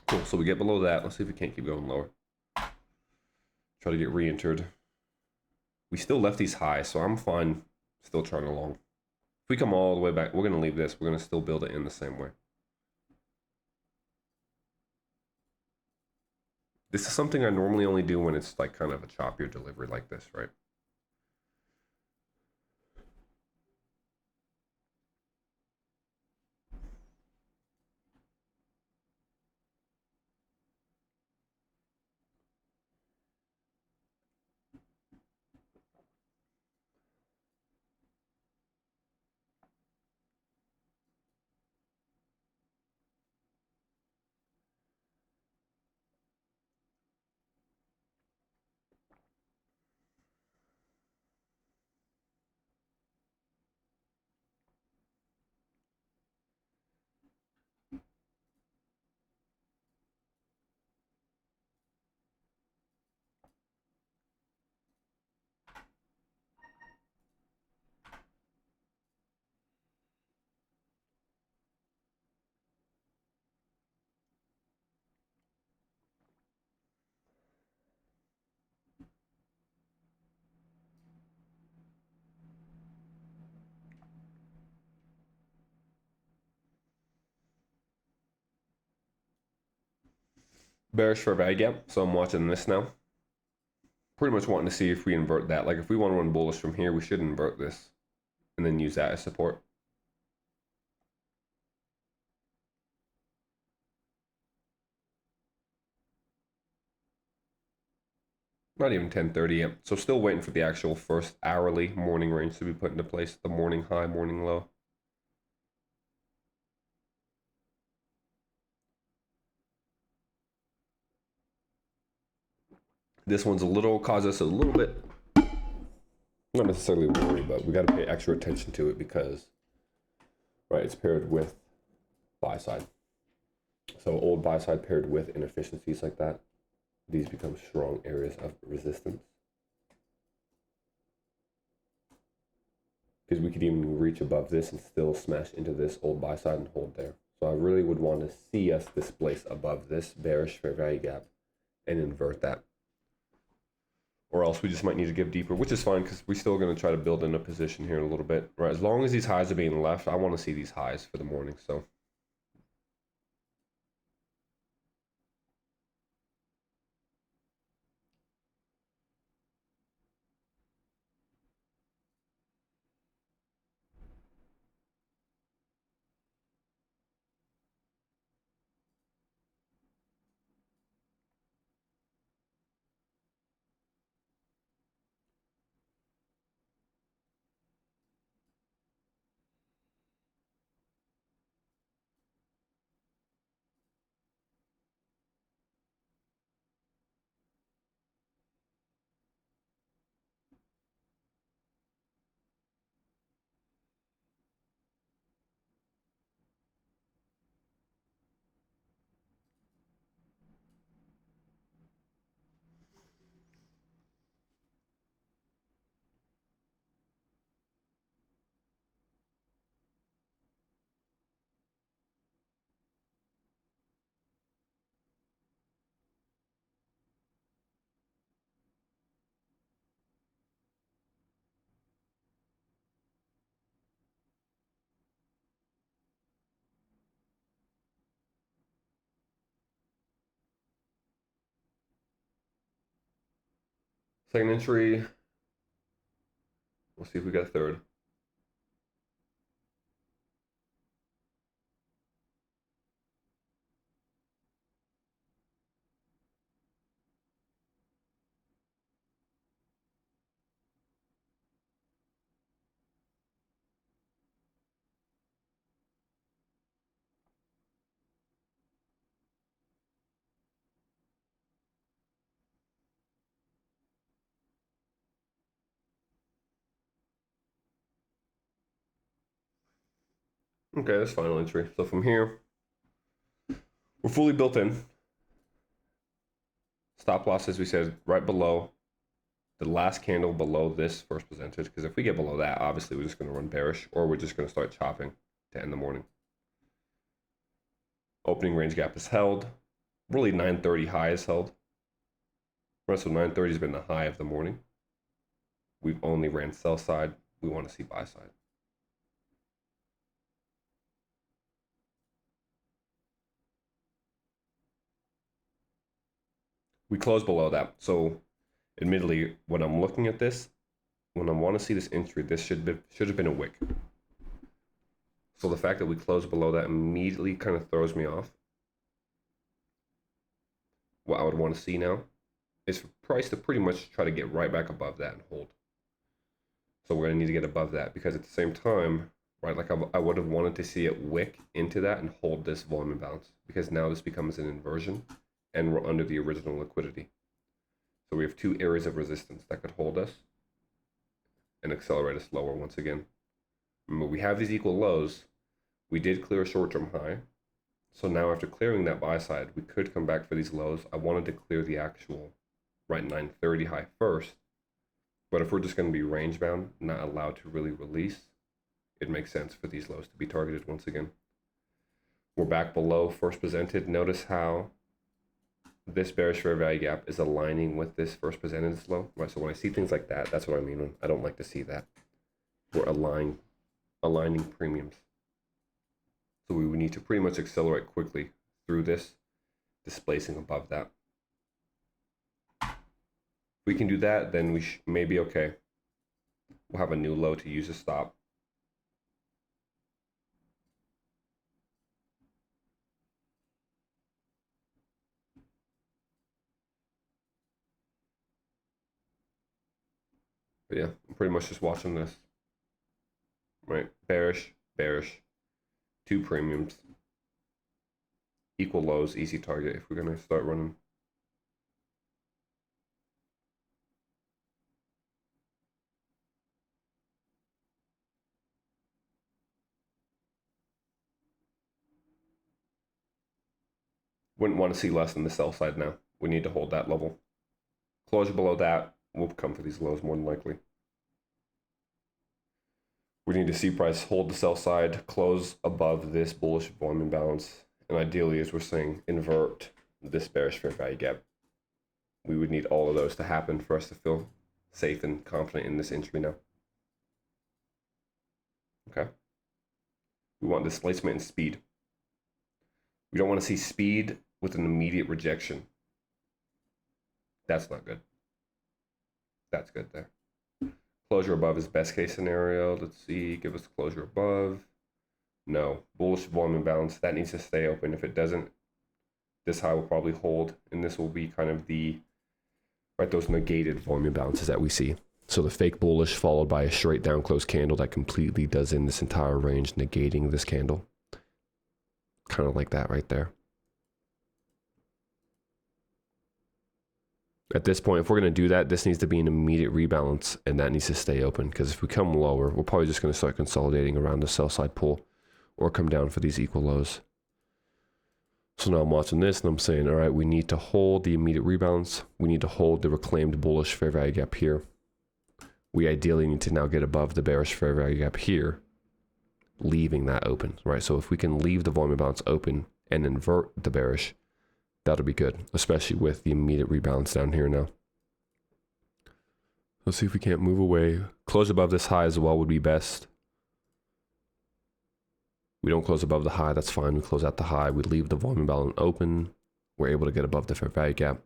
Cool. So we get below that. Let's see if we can't keep going lower. Try to get re-entered. We still left these high, so I'm fine still trying along. If we come all the way back, we're going to leave this. We're going to still build it in the same way. This is something I normally only do when it's like kind of a choppier delivery like this, right? Bearish fair value gap. So I'm watching this now. Pretty much wanting to see if we invert that. Like if we want to run bullish from here, we should invert this and then use that as support. Not even 10:30 yet. So still waiting for the actual first hourly morning range to be put into place. The morning high, morning low. This one's causes us a little bit, not necessarily worry, but we got to pay extra attention to it because, right, it's paired with buy side. So old buy side paired with inefficiencies like that, these become strong areas of resistance. Because we could even reach above this and still smash into this old buy side and hold there. So I really would want to see us displace above this bearish fair value gap and invert that. Or else we just might need to give deeper, which is fine because we're still going to try to build in a position here in a little bit. Right, as long as these highs are being left, I want to see these highs for the morning. So second entry, we'll see if we got a third. Okay, that's final entry. So from here, we're fully built in. Stop loss, as we said, right below the last candle below this first percentage. Because if we get below that, obviously we're just going to run bearish, or we're just going to start chopping to end the morning. Opening range gap is held. Really 9:30 high is held. Right, so 9:30 has been the high of the morning. We've only ran sell side. We want to see buy side. We closed below that. So admittedly, when I'm looking at this, when I want to see this entry, this should have been a wick. So the fact that we closed below that immediately kind of throws me off. What I would want to see now is for price to pretty much try to get right back above that and hold. So we're going to need to get above that because at the same time, right, like I would have wanted to see it wick into that and hold this volume imbalance because now this becomes an inversion and we're under the original liquidity. So we have two areas of resistance that could hold us and accelerate us lower once again. Remember, we have these equal lows. We did clear a short-term high. So now after clearing that buy side, we could come back for these lows. I wanted to clear the actual right 9:30 high first. But if we're just going to be range bound, not allowed to really release, it makes sense for these lows to be targeted once again. We're back below first presented. Notice how this bearish fair value gap is aligning with this first presented low. Right, so when I see things like that, that's what I mean. I don't like to see that. We're aligning premiums. So we would need to pretty much accelerate quickly through this displacing above that. If we can do that, then we may be okay. We'll have a new low to use a stop. But yeah, I'm pretty much just watching this. Right, bearish, bearish, 2 premiums, equal lows, easy target if we're gonna start running. Wouldn't want to see less than the sell side now. We need to hold that level. Closure below that will come for these lows more than likely. We need to see price hold the sell side, close above this bullish volume imbalance, and ideally, as we're saying, invert this bearish fair value gap. We would need all of those to happen for us to feel safe and confident in this entry now. Okay. We want displacement and speed. We don't want to see speed with an immediate rejection. That's not good. That's good there. Closure above is best case scenario. Let's see, give us closure above. No, bullish volume imbalance, that needs to stay open. If it doesn't, this high will probably hold, and this will be kind of the, right, those negated volume imbalances that we see. So the fake bullish followed by a straight down close candle that completely does in this entire range, negating this candle. Kind of like that right there. At this point, if we're going to do that, this needs to be an immediate rebalance, and that needs to stay open, because if we come lower, we're probably just going to start consolidating around the sell side pull or come down for these equal lows. So now I'm watching this and I'm saying, all right, we need to hold the immediate rebalance. We need to hold the reclaimed bullish fair value gap here. We ideally need to now get above the bearish fair value gap here, leaving that open, right? So if we can leave the volume balance open and invert the bearish, that'll be good, especially with the immediate rebalance down here now. Let's see if we can't move away. Close above this high as well would be best. We don't close above the high, that's fine. We close out the high, we leave the volume balance open. We're able to get above the fair value gap.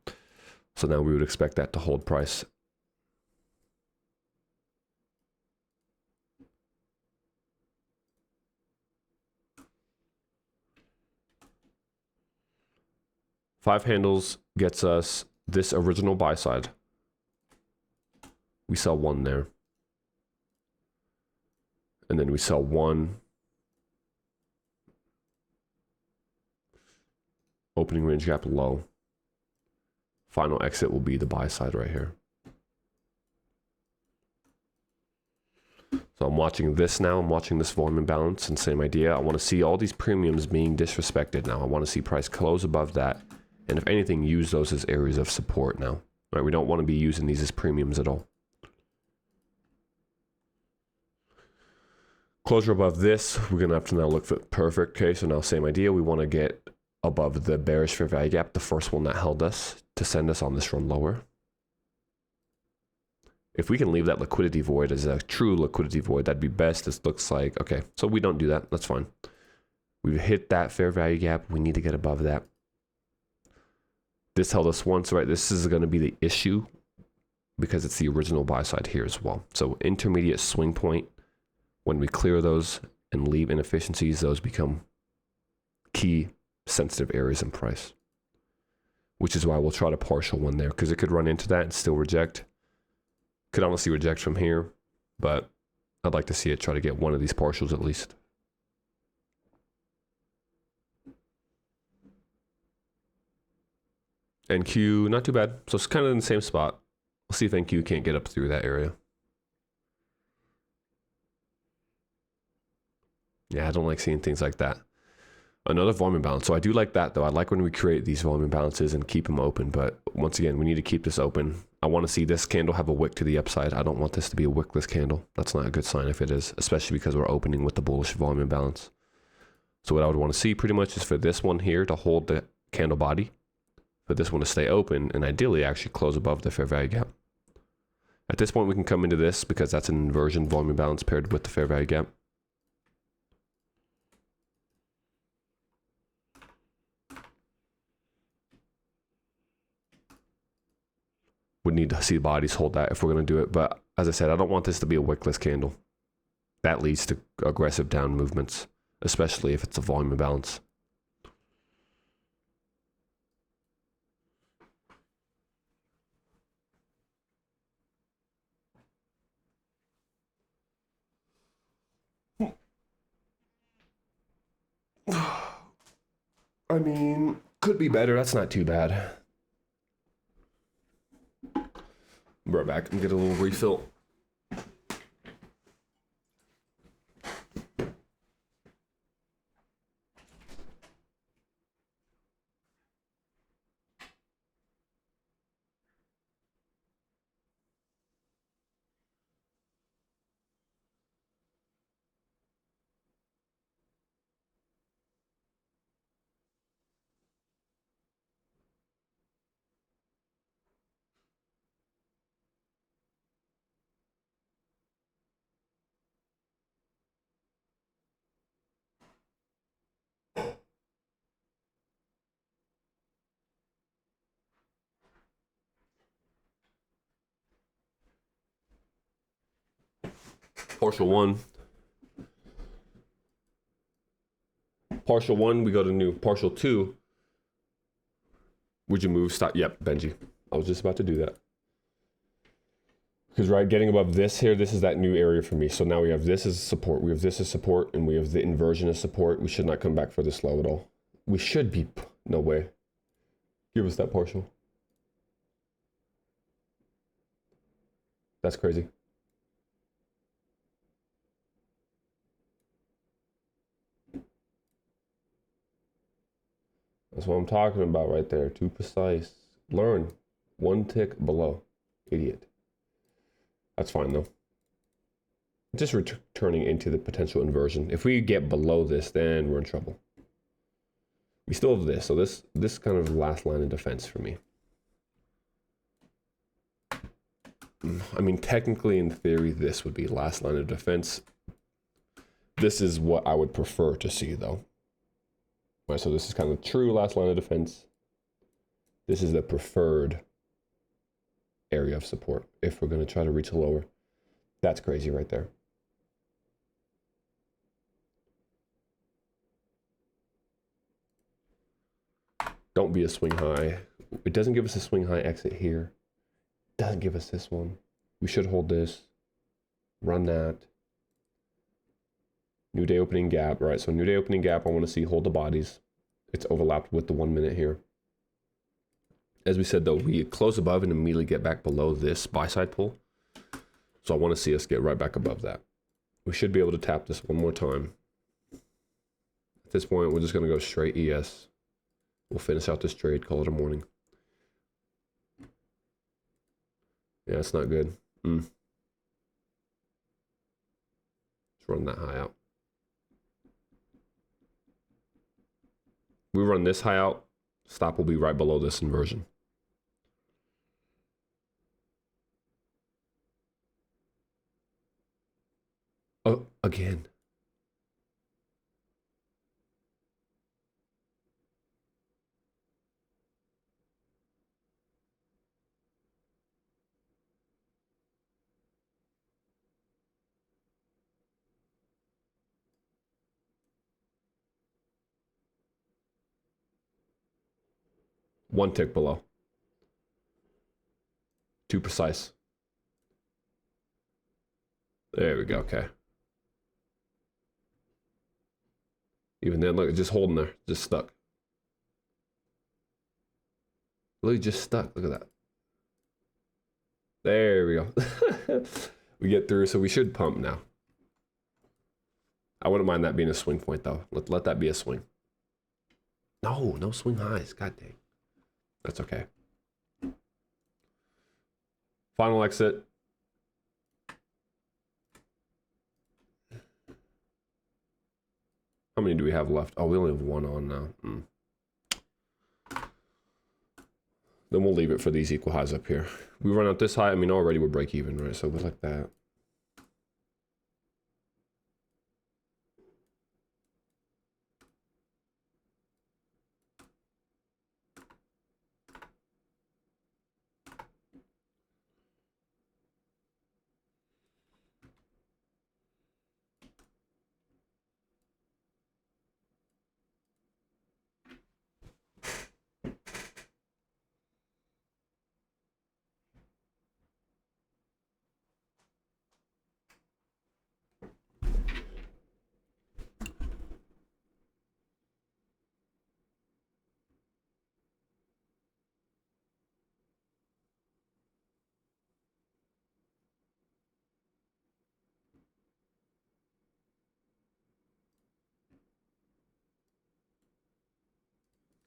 So now we would expect that to hold price. Five handles gets us this original buy side. We sell one there. And then we sell one. Opening range gap low. Final exit will be the buy side right here. So I'm watching this now. I'm watching this volume imbalance, and same idea. I want to see all these premiums being disrespected now. I want to see price close above that. And if anything, use those as areas of support now. Right? We don't want to be using these as premiums at all. Closure above this, we're going to have to now look for perfect. Okay, so now same idea. We want to get above the bearish fair value gap, the first one that held us, to send us on this run lower. If we can leave that liquidity void as a true liquidity void, that'd be best. This looks like, okay, so we don't do that. That's fine. We've hit that fair value gap. We need to get above that. This held us once, right? This is going to be the issue because it's the original buy side here as well. So intermediate swing point, when we clear those and leave inefficiencies, those become key sensitive areas in price, which is why we'll try to partial one there, because it could run into that and still reject. Could honestly reject from here, but I'd like to see it try to get one of these partials at least. NQ, not too bad. So it's kind of in the same spot. We'll see if NQ can't get up through that area. Yeah, I don't like seeing things like that. Another volume imbalance. So I do like that though. I like when we create these volume imbalances and keep them open. But once again, we need to keep this open. I want to see this candle have a wick to the upside. I don't want this to be a wickless candle. That's not a good sign if it is, especially because we're opening with the bullish volume imbalance. So what I would want to see pretty much is for this one here to hold the candle body, for this one to stay open, and ideally actually close above the fair value gap. At this point, we can come into this because that's an inversion volume imbalance paired with the fair value gap. would need to see bodies hold that if we're going to do it. But as I said, I don't want this to be a wickless candle. That leads to aggressive down movements, especially if it's a volume imbalance. I mean, could be better. That's not too bad. Be right back and get a little refill. Partial one. Partial one, we go to new. Partial two. Would you move? Stop. Yep, Benji. I was just about to do that. Because right, getting above this here, this is that new area for me. So now we have this as support, we have this as support, and we have the inversion as support. We should not come back for this low at all. We should be, no way. Give us that partial. That's crazy. That's what I'm talking about right there. Too precise. Learn. One tick below. Idiot. That's fine though. Just returning into the potential inversion. If we get below this, then we're in trouble. We still have this, so this kind of last line of defense for me. I mean, technically, in theory, this would be last line of defense. This is what I would prefer to see, though. All right, so this is kind of true last line of defense. This is the preferred area of support if we're going to try to reach a lower. That's crazy right there. Don't be a swing high. It doesn't give us a swing high exit here. It doesn't give us this one. We should hold this. Run that. New day opening gap, right? So new day opening gap, I want to see hold the bodies. It's overlapped with the 1 minute here. As we said though, we close above and immediately get back below this buy side pull. So I want to see us get right back above that. We should be able to tap this one more time. At this point, we're just going to go straight ES. We'll finish out this trade, call it a morning. Yeah, it's not good. Let's run that high out. We run this high out, stop will be right below this inversion. Oh, again. One tick below. Too precise. There we go, okay. Even then, look, it's just holding there, just stuck. Look, just stuck, look at that. There we go. We get through, so we should pump now. I wouldn't mind that being a swing point though. Let that be a swing. No swing highs, god dang. That's okay. Final exit. How many do we have left? Oh, we only have one on now. Then we'll leave it for these equal highs up here. We run out this high, I mean, already we're break even, right? So we're like that.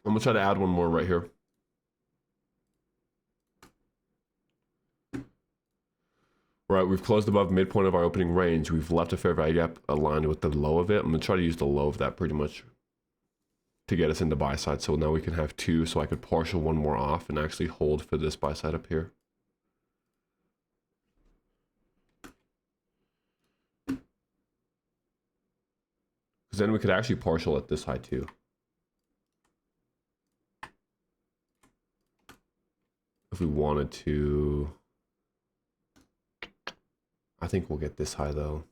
I'm gonna try to add one more right here. Right, we've closed above midpoint of our opening range. We've left a fair value gap aligned with the low of it. I'm gonna try to use the low of that pretty much to get us into buy side. So now we can have two, so I could partial one more off and actually hold for this buy side up here. Because then we could actually partial at this high too. If we wanted to. I think we'll get this high though.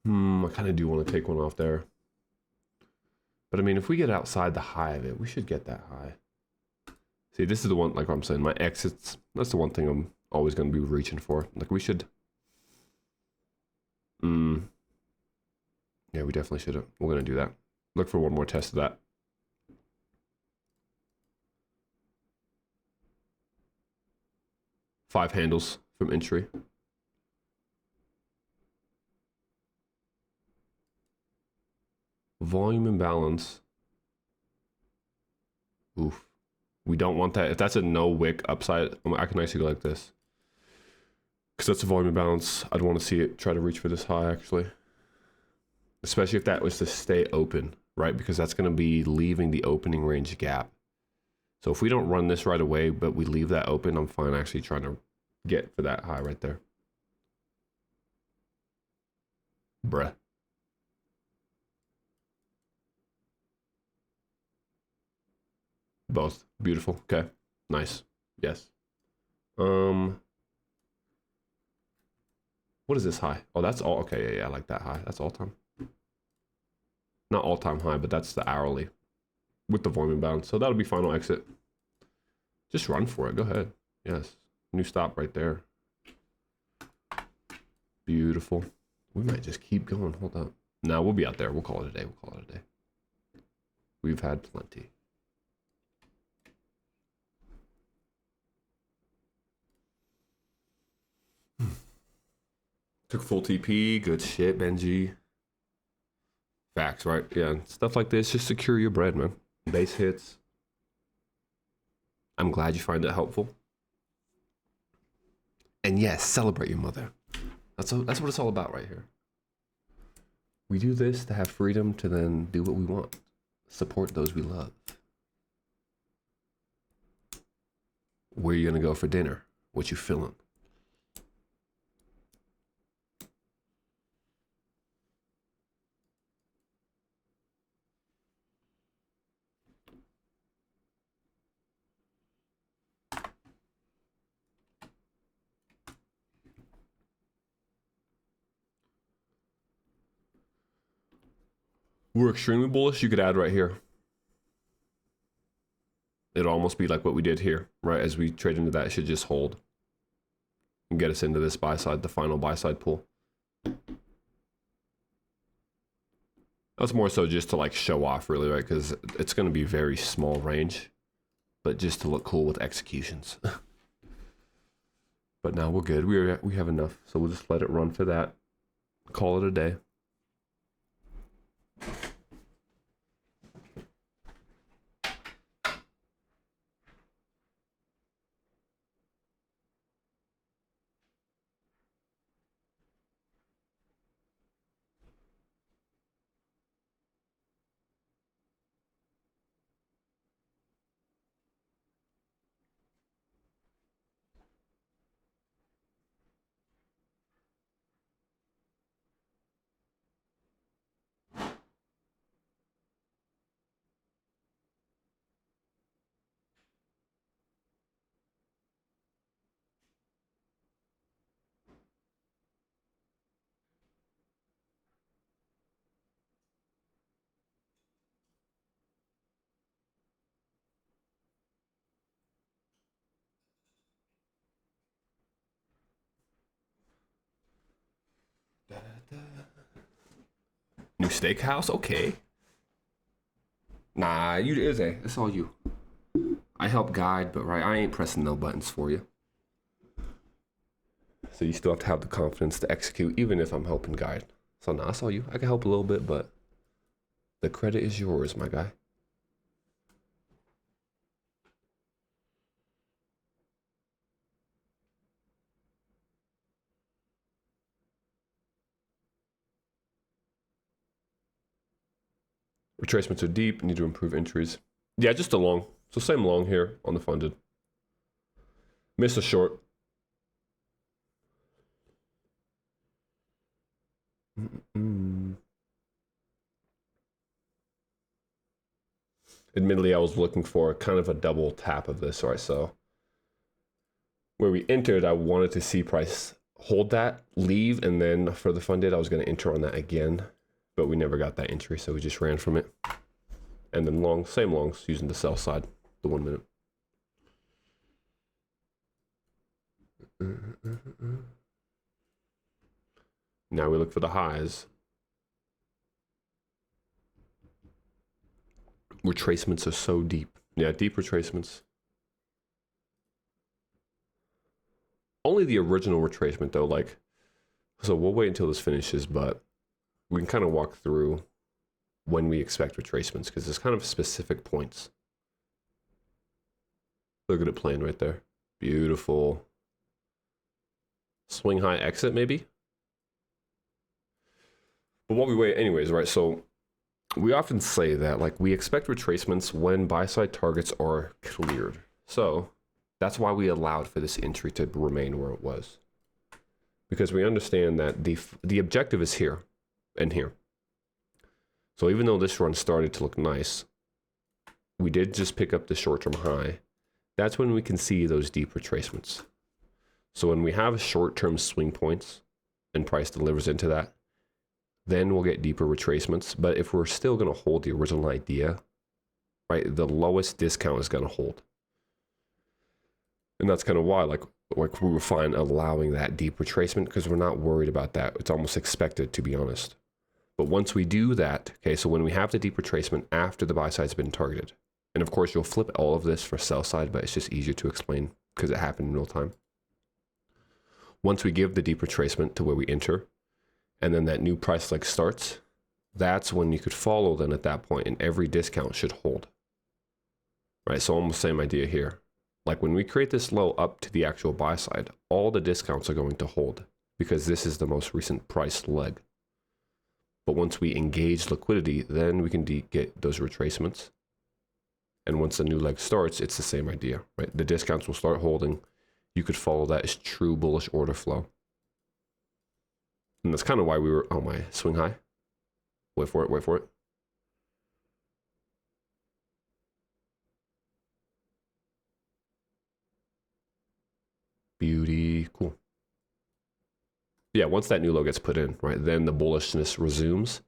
I kind of do want to take one off there. But I mean, if we get outside the high of it, we should get that high. See, this is the one, like I'm saying, my exits, that's the one thing I'm always going to be reaching for. Like we should. Yeah, we definitely should have. We're going to do that. Look for one more test of that. Five handles from entry. Volume imbalance. Oof. We don't want that. If that's a no wick upside, I can actually go like this. Because that's a volume imbalance. I'd want to see it try to reach for this high, actually. Especially if that was to stay open, right? Because that's going to be leaving the opening range gap. So if we don't run this right away, but we leave that open, I'm fine actually trying to get for that high right there. Bruh. Both. Beautiful. Okay. Nice. Yes. What is this high? Oh, that's all. Okay. Yeah, I like that high. That's all time. Not all time high, but that's the hourly with the volume bound. So that'll be final exit. Just run for it. Go ahead. Yes. New stop right there. Beautiful. We might just keep going. Hold up. No, we'll be out there. We'll call it a day. We'll call it a day. We've had plenty. Took full TP. Good shit, Benji. Facts, right? Yeah. Stuff like this. Just secure your bread, man. Base hits. I'm glad you find it helpful. And yes, celebrate your mother. That's what it's all about right here. We do this to have freedom to then do what we want. Support those we love. Where are you gonna go for dinner? What you feeling? We're extremely bullish. You could add right here. It'll almost be like what we did here, right? As we trade into that, it should just hold and get us into this buy side, the final buy side pool. That's more so just to like show off, really, right? Because it's going to be very small range, but just to look cool with executions. But now we're good. We have enough, so we'll just let it run for that. Call it a day. New steakhouse? Okay. Nah, you is a. It's all you. I help guide, but right, I ain't pressing no buttons for you. So you still have to have the confidence to execute, even if I'm helping guide. So nah, it's all you. I can help a little bit, but the credit is yours, my guy. Retracements are deep, need to improve entries. Yeah, just a long. So same long here on the funded. Missed a short. Admittedly, I was looking for kind of a double tap of this, right? So where we entered, I wanted to see price hold that, leave, and then for the funded, I was going to enter on that again, but we never got that entry, so we just ran from it. And then long, same longs using the sell side, the 1 minute. Now we look for the highs. Retracements are so deep. Yeah, deep retracements. Only the original retracement though, like, so we'll wait until this finishes, but we can kind of walk through when we expect retracements because there's kind of specific points. Look at it playing right there. Beautiful. Swing high exit maybe? But while we wait anyways, right? So we often say that like we expect retracements when buy side targets are cleared. So that's why we allowed for this entry to remain where it was. Because we understand that the objective is here and here. So even though this run started to look nice, we did just pick up the short-term high. That's when we can see those deep retracements. So when we have short-term swing points and price delivers into that, then we'll get deeper retracements. But if we're still going to hold the original idea, right, the lowest discount is going to hold. And that's kind of why, like we were fine allowing that deep retracement because we're not worried about that. It's almost expected, to be honest. But once we do that, okay, so when we have the deep retracement after the buy side's been targeted, and of course you'll flip all of this for sell side, but it's just easier to explain because it happened in real time. Once we give the deep retracement to where we enter, and then that new price leg starts, that's when you could follow then at that point, and every discount should hold. Right, so almost same idea here. Like when we create this low up to the actual buy side, all the discounts are going to hold because this is the most recent price leg. But once we engage liquidity, then we can get those retracements. And once the new leg starts, it's the same idea, right? The discounts will start holding. You could follow that as true bullish order flow. And that's kind of why we were, oh my, swing high. Wait for it, wait for it. Beauty, cool. Yeah, once that new low gets put in, right, then the bullishness resumes.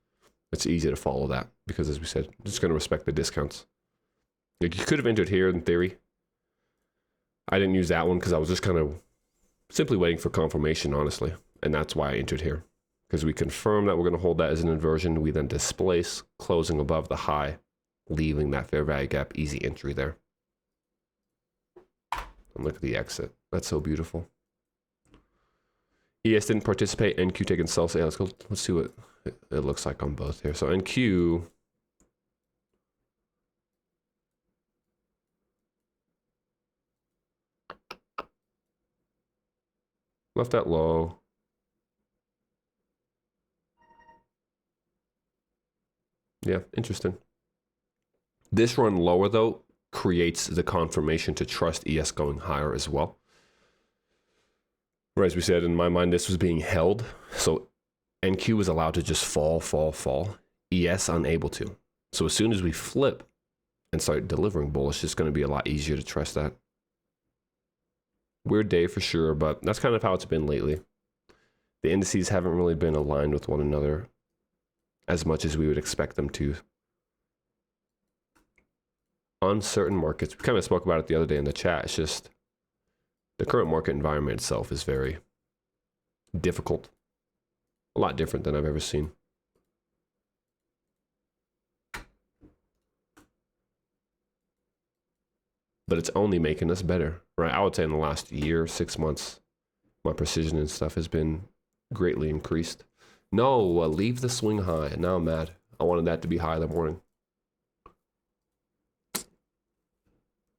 It's easy to follow that because, as we said, it's going to respect the discounts. Like you could have entered here in theory. I didn't use that one because I was just kind of simply waiting for confirmation, honestly. And that's why I entered here. Because we confirm that we're going to hold that as an inversion. We then displace, closing above the high, leaving that fair value gap, easy entry there. And look at the exit. That's so beautiful. ES didn't participate. NQ taking sell. So yeah, let's see what it looks like on both here. So NQ. Left that low. Yeah, interesting. This run lower though creates the confirmation to trust ES going higher as well. Or as we said, in my mind, this was being held. So NQ was allowed to just fall, fall, fall. ES unable to. So as soon as we flip and start delivering bullish, it's going to be a lot easier to trust that. Weird day for sure, but that's kind of how it's been lately. The indices haven't really been aligned with one another as much as we would expect them to. Uncertain markets, we kind of spoke about it the other day in the chat. It's just the current market environment itself is very difficult. a lot different than I've ever seen. But it's only making us better, right? I would say in the last year, 6 months, my precision and stuff has been greatly increased. No, leave the swing high. Now I'm mad. I wanted that to be high in the morning.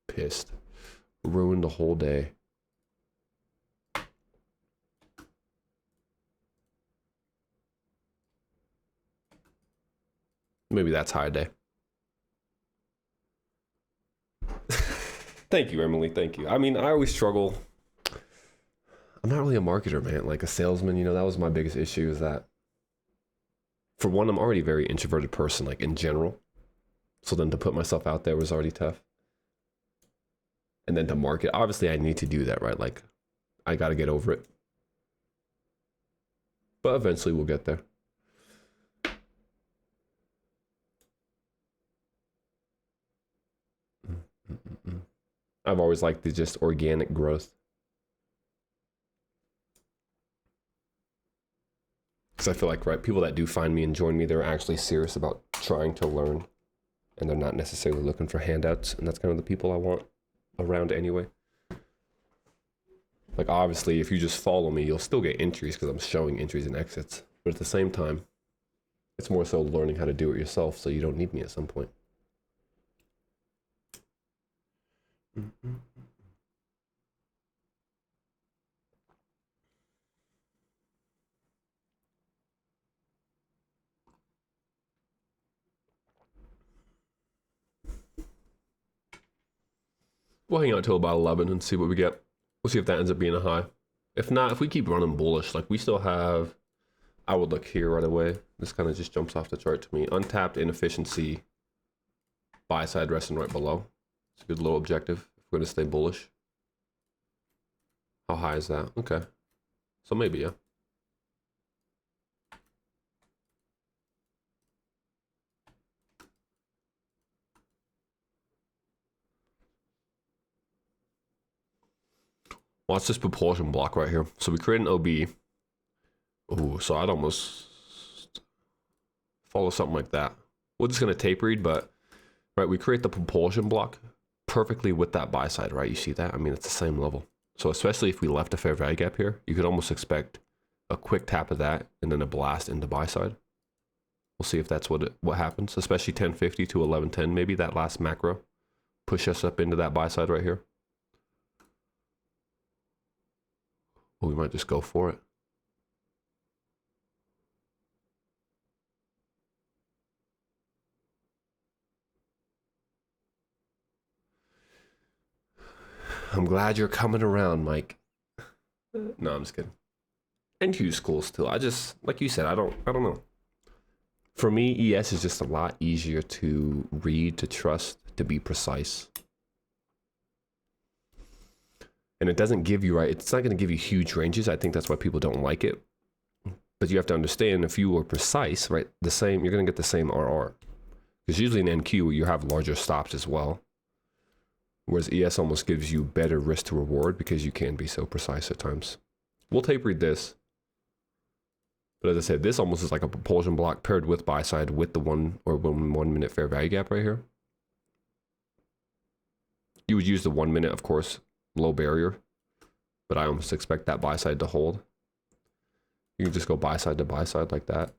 Pissed. Ruined the whole day. Maybe that's high day. Thank you, Emily. Thank you. I mean, I always struggle. I'm not really a marketer, man. Like a salesman, you know, that was my biggest issue is that for one, I'm already a very introverted person, like in general. So then to put myself out there was already tough. And then to market, obviously I need to do that, right? Like I got to get over it. But eventually we'll get there. I've always liked the just organic growth. Because I feel like, right, people that do find me and join me, they're actually serious about trying to learn. And they're not necessarily looking for handouts. And that's kind of the people I want around anyway. Like, obviously, if you just follow me, you'll still get entries because I'm showing entries and exits. But at the same time, it's more so learning how to do it yourself so you don't need me at some point. We'll hang out till about 11 and see what we get. We'll see if that ends up being a high. If not, if we keep running bullish, like we still have, I would look here right away. This kind of just jumps off the chart to me. Untapped inefficiency, buy side resting right below. It's a good low objective if we're going to stay bullish. How high is that? Okay. So maybe, yeah. Watch this propulsion block right here. So we create an OB. Ooh, so I'd almost follow something like that. We're just going to tape read, but right, we create the propulsion block perfectly with that buy side, right? You see that? I mean, it's the same level. So especially if we left a fair value gap here, you could almost expect a quick tap of that and then a blast into buy side. We'll see if that's what happens, especially 1050 to 1110. Maybe that last macro push us up into that buy side right here. Or we might just go for it. I'm glad you're coming around, Mike. No, I'm just kidding. NQ schools still. I just, like you said, I don't know. For me, ES is just a lot easier to read, to trust, to be precise. And it doesn't give you, right, it's not going to give you huge ranges. I think that's why people don't like it. But you have to understand, if you were precise, right, the same, you're going to get the same RR. Because usually in NQ, you have larger stops as well. Whereas ES almost gives you better risk to reward because you can be so precise at times. We'll tape read this. But as I said, this almost is like a propulsion block paired with buy side with the 1 minute fair value gap right here. You would use the 1 minute, of course, low barrier. But I almost expect that buy side to hold. You can just go buy side to buy side like that.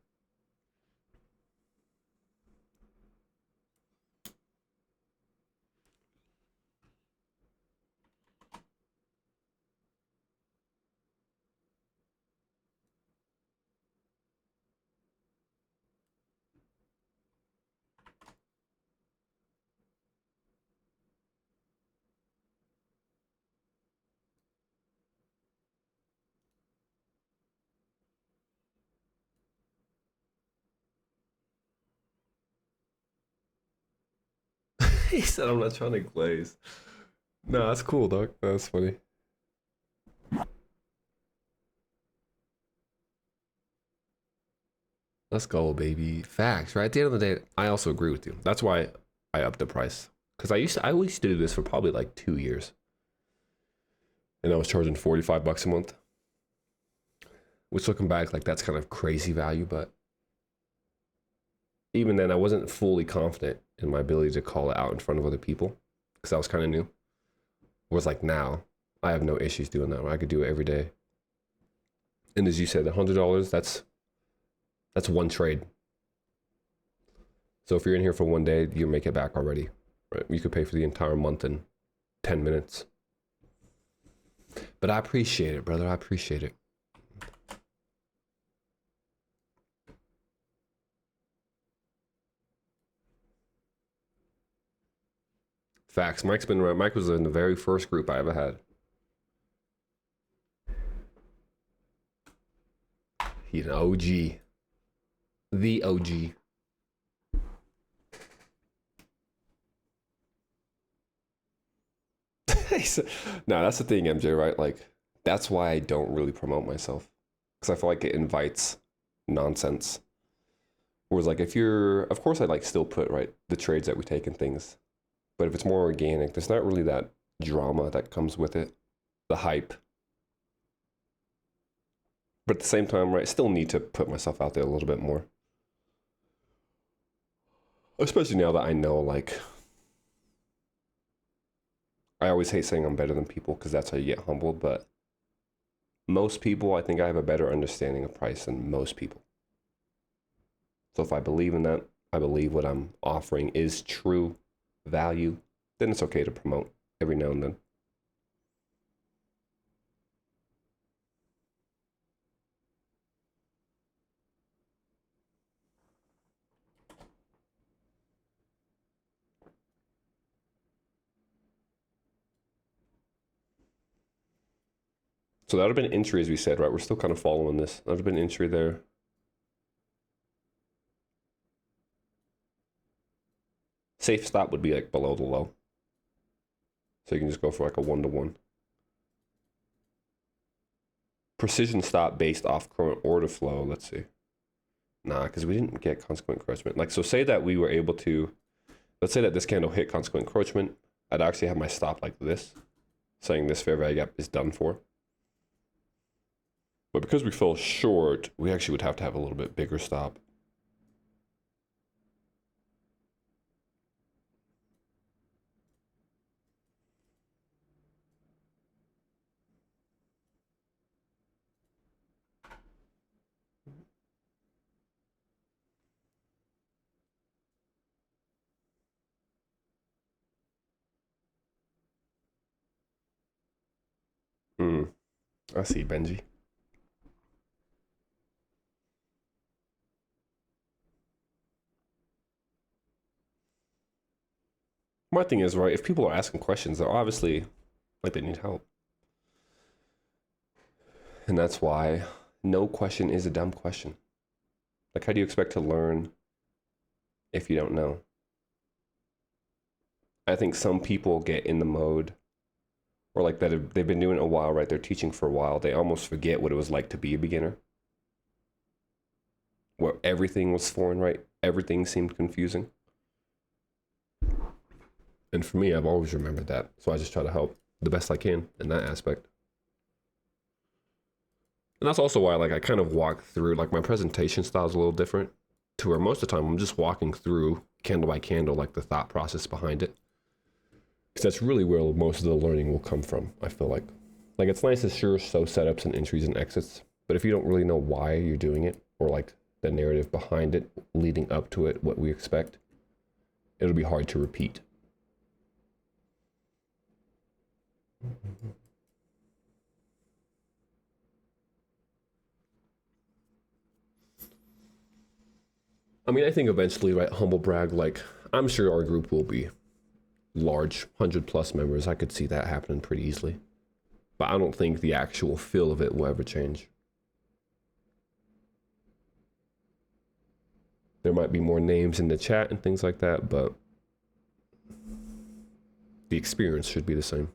He said, I'm not trying to glaze. No, that's cool, dog. That's funny. Let's go, baby. Facts, right? At the end of the day, I also agree with you. That's why I upped the price. Because I used to do this for probably like 2 years. And I was charging $45 a month. which looking back, like that's kind of crazy value. But even then, I wasn't fully confident in my ability to call it out in front of other people because I was kind of new. Whereas like now, I have no issues doing that. I could do it every day. And as you said, $100, that's one trade. So if you're in here for one day, you make it back already. Right? You could pay for the entire month in 10 minutes. But I appreciate it, brother. I appreciate it. Facts. Mike's been right. Mike was in the very first group I ever had. He's an OG. The OG. No, that's the thing, MJ, right? Like, that's why I don't really promote myself. Because I feel like it invites nonsense. Whereas, like, if you're, of course, I like still put, right, the trades that we take and things. But if it's more organic, there's not really that drama that comes with it, the hype. But at the same time, right, I still need to put myself out there a little bit more. Especially now that I know, like, I always hate saying I'm better than people because that's how you get humbled. But most people, I think I have a better understanding of price than most people. So if I believe in that, I believe what I'm offering is true value, then it's okay to promote every now and then. So that would have been entry, as we said, right? We're still kind of following this. That would have been entry there. Safe stop would be like below the low. So you can just go for like a 1-to-1. Precision stop based off current order flow. Let's see. Nah, because we didn't get consequent encroachment. Like, so say that we were able to, let's say that this candle hit consequent encroachment. I'd actually have my stop like this, saying this fair value gap is done for. But because we fell short, we actually would have to have a little bit bigger stop. I see, Benji. My thing is, right, if people are asking questions, they're obviously like they need help. And that's why no question is a dumb question. Like, how do you expect to learn if you don't know? I think some people get in the mode, or like that they've been doing it a while, right? They're teaching for a while. They almost forget what it was like to be a beginner, where everything was foreign, right? Everything seemed confusing. And for me, I've always remembered that. So I just try to help the best I can in that aspect. And that's also why, like, I kind of walk through, like, my presentation style is a little different to where most of the time I'm just walking through candle by candle, like the thought process behind it. Because that's really where most of the learning will come from, I feel like. Like, it's nice to sure show setups and entries and exits, but if you don't really know why you're doing it, or like the narrative behind it, leading up to it, what we expect, it'll be hard to repeat. I mean, I think eventually, right, humble brag, like, I'm sure our group will be large, 100+ members. I could see that happening pretty easily. But I don't think the actual feel of it will ever change. There might be more names in the chat and things like that, but the experience should be the same.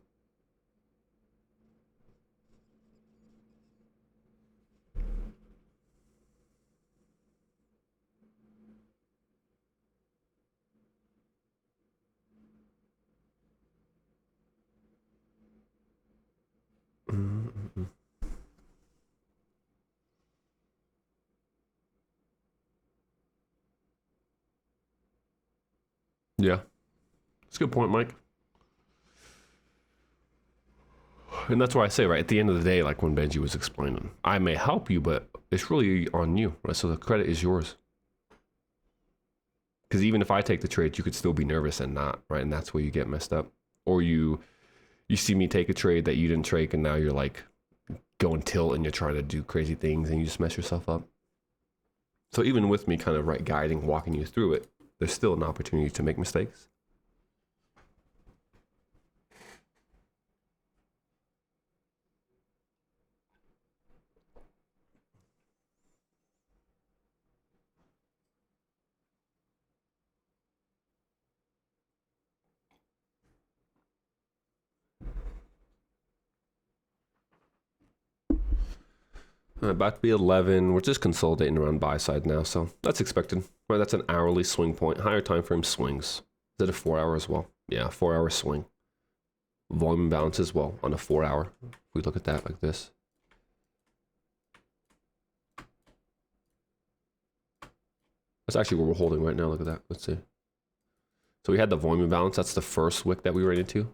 Yeah, that's a good point, Mike. And that's why I say, right, at the end of the day, like when Benji was explaining, I may help you, but it's really on you, right? So the credit is yours. Because even if I take the trade, you could still be nervous and not, right? And that's where you get messed up. Or you see me take a trade that you didn't trade, and now you're like going tilt and you're trying to do crazy things and you just mess yourself up. So even with me kind of right guiding, walking you through it, there's still an opportunity to make mistakes. About to be 11. We're just consolidating around buy side now, so that's expected. Right, that's an hourly swing point. Higher time frame swings. Is that a 4 hour as well? Yeah, 4 hour swing. Volume balance as well on a 4 hour. If we look at that like this. That's actually what we're holding right now. Look at that. Let's see. So we had the volume balance. That's the first wick that we ran into.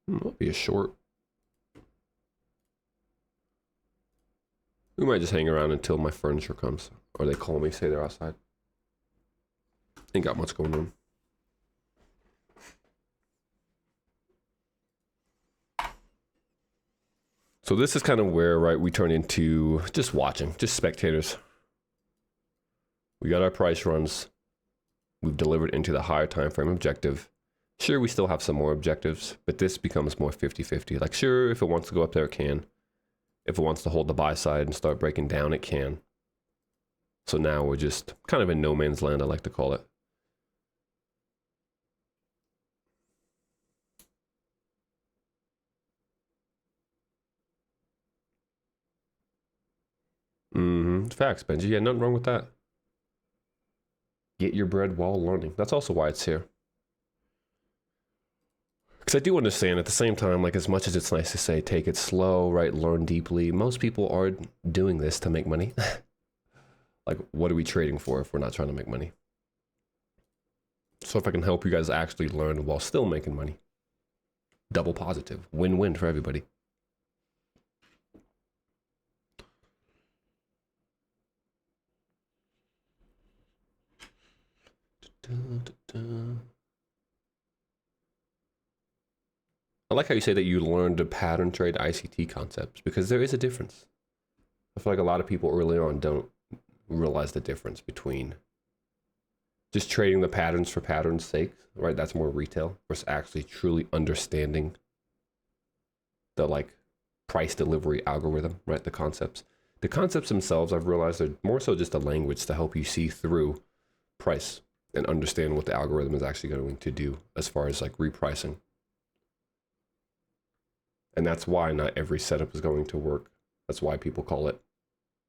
Might be a short. We might just hang around until my furniture comes. Or they call me, say they're outside. Ain't got much going on. So this is kind of where, right, we turn into just watching, just spectators. We got our price runs. We've delivered into the higher time frame objective. Sure, we still have some more objectives, but this becomes more 50-50. Like, sure, if it wants to go up there, it can. If it wants to hold the buy side and start breaking down, it can. So now we're just kind of in no man's land, I like to call it. Facts, Benji. Yeah, nothing wrong with that. Get your bread while learning. That's also why it's here. Because I do understand at the same time, like as much as it's nice to say, take it slow, right? Learn deeply. Most people are doing this to make money. Like, what are we trading for if we're not trying to make money? So if I can help you guys actually learn while still making money, double positive, win-win for everybody. I like how you say that you learned to pattern trade ICT concepts, because there is a difference. I feel like a lot of people early on don't realize the difference between just trading the patterns for patterns' sake, right? That's more retail versus actually truly understanding the like price delivery algorithm, right? The concepts. The concepts themselves, I've realized, are more so just a language to help you see through price and understand what the algorithm is actually going to do as far as like repricing. And that's why not every setup is going to work. That's why people call it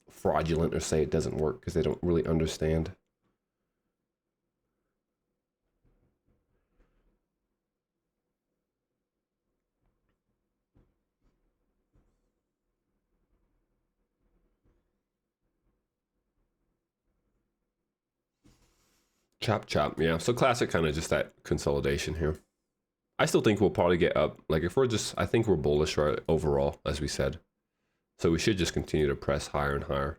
fraudulent or say it doesn't work, because they don't really understand. Chop chop, yeah. So classic kind of just that consolidation here. I still think we'll probably get up. Like if we're just, I think we're bullish right overall, as we said. So we should just continue to press higher and higher.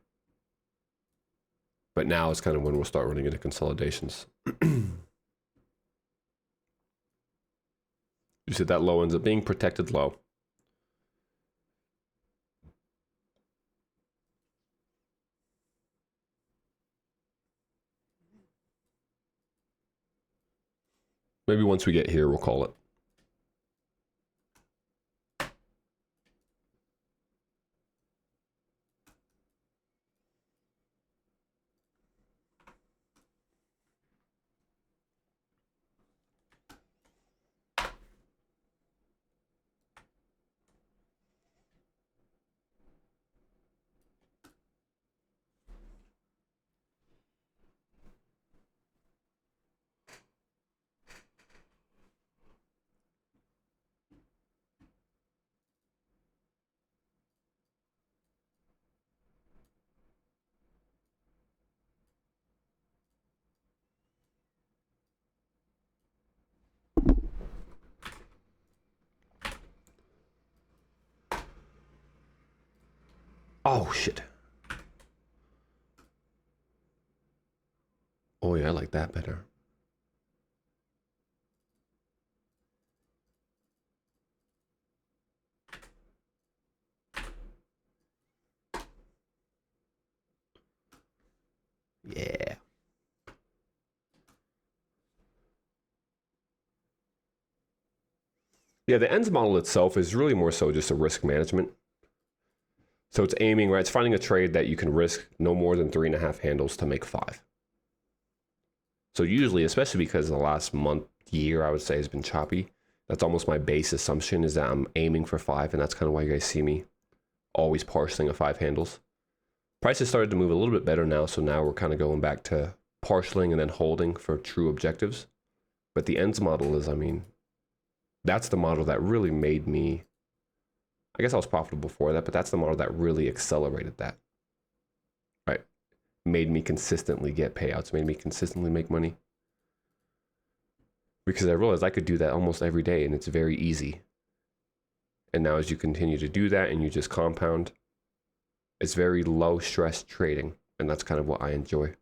But now it's kind of when we'll start running into consolidations. You said that low ends up being protected low. Maybe once we get here, we'll call it. Oh, shit. Oh, yeah, I like that better. Yeah. Yeah, the ends model itself is really more so just a risk management. So it's aiming, right? It's finding a trade that you can risk no more than 3.5 handles to make 5. So usually, especially because the last month, year, I would say has been choppy, that's almost my base assumption is that I'm aiming for 5, and that's kind of why you guys see me always parceling at 5 handles. Prices started to move a little bit better now, so now we're kind of going back to parceling and then holding for true objectives. But the ends model is, I mean, that's the model that really made me, I guess I was profitable before that, but that's the model that really accelerated that, right? Made me consistently get payouts, made me consistently make money. Because I realized I could do that almost every day and it's very easy. And now as you continue to do that and you just compound, it's very low stress trading. And that's kind of what I enjoy.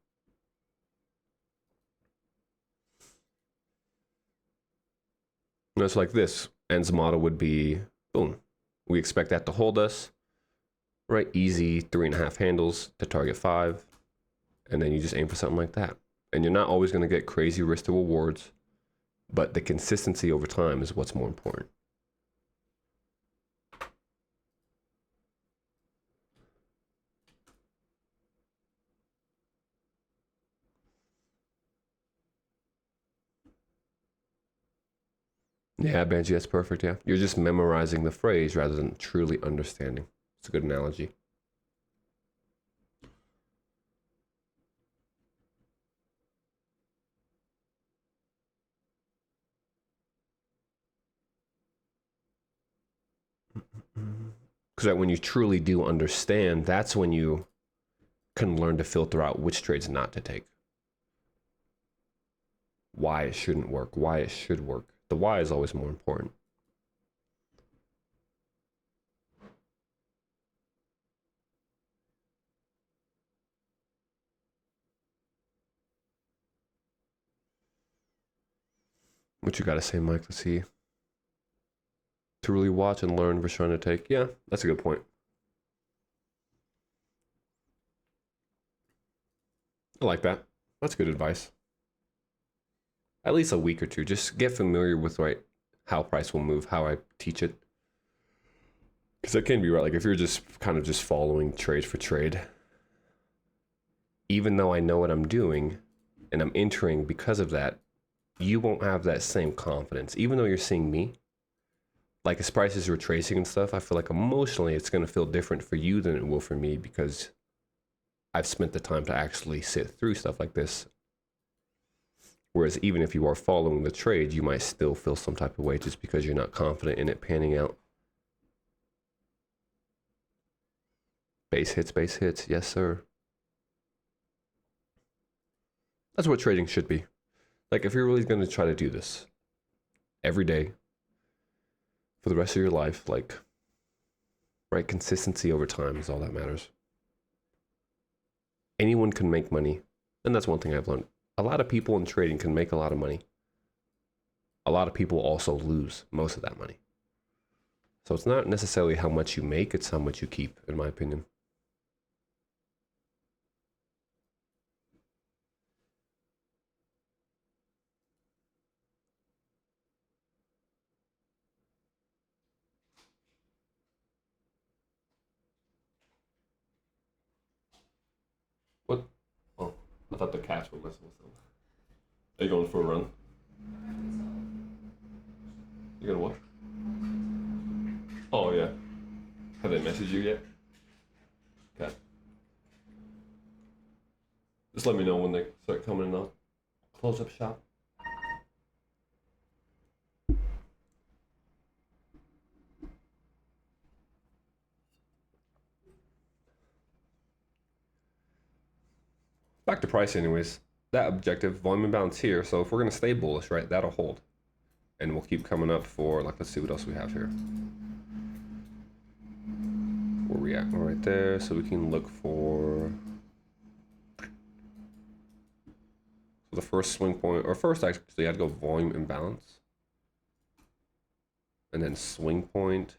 And it's like this. Ends model would be, boom. We expect that to hold us, right? Easy 3.5 handles to target 5. And then you just aim for something like that. And you're not always going to get crazy risk to rewards, but the consistency over time is what's more important. Yeah, Benji, that's perfect. Yeah. You're just memorizing the phrase rather than truly understanding. It's a good analogy. Because when you truly do understand, that's when you can learn to filter out which trades not to take. Why it shouldn't work, why it should work. The why is always more important. What you gotta say, Mike? Let's see. To really watch and learn versus trying to take. Yeah, that's a good point. I like that. That's good advice. At least a week or two. Just get familiar with how price will move, how I teach it. Because that can be right. Like if you're just kind of just following trade for trade, even though I know what I'm doing and I'm entering because of that, you won't have that same confidence. Even though you're seeing me, like as prices are tracing and stuff, I feel like emotionally it's going to feel different for you than it will for me because I've spent the time to actually sit through stuff like this. Whereas even if you are following the trade, you might still feel some type of way just because you're not confident in it panning out. Base hits. Yes, sir. That's what trading should be. Like if you're really going to try to do this every day for the rest of your life, like, right, consistency over time is all that matters. Anyone can make money. And that's one thing I've learned. A lot of people in trading can make a lot of money. A lot of people also lose most of that money. So it's not necessarily how much you make, it's how much you keep, in my opinion. What? Oh, I thought the cats were messing with them. Are you going for a run? You gonna what? Oh yeah. Have they messaged you yet? Okay. Just let me know when they start coming and I'll close up shop. Back to price anyways. That objective, volume imbalance here. So if we're gonna stay bullish, right, that'll hold. And we'll keep coming up for, like, let's see what else we have here. where we at? Right there, so we can look for the first swing point, or first actually I'd go volume imbalance, and then swing point,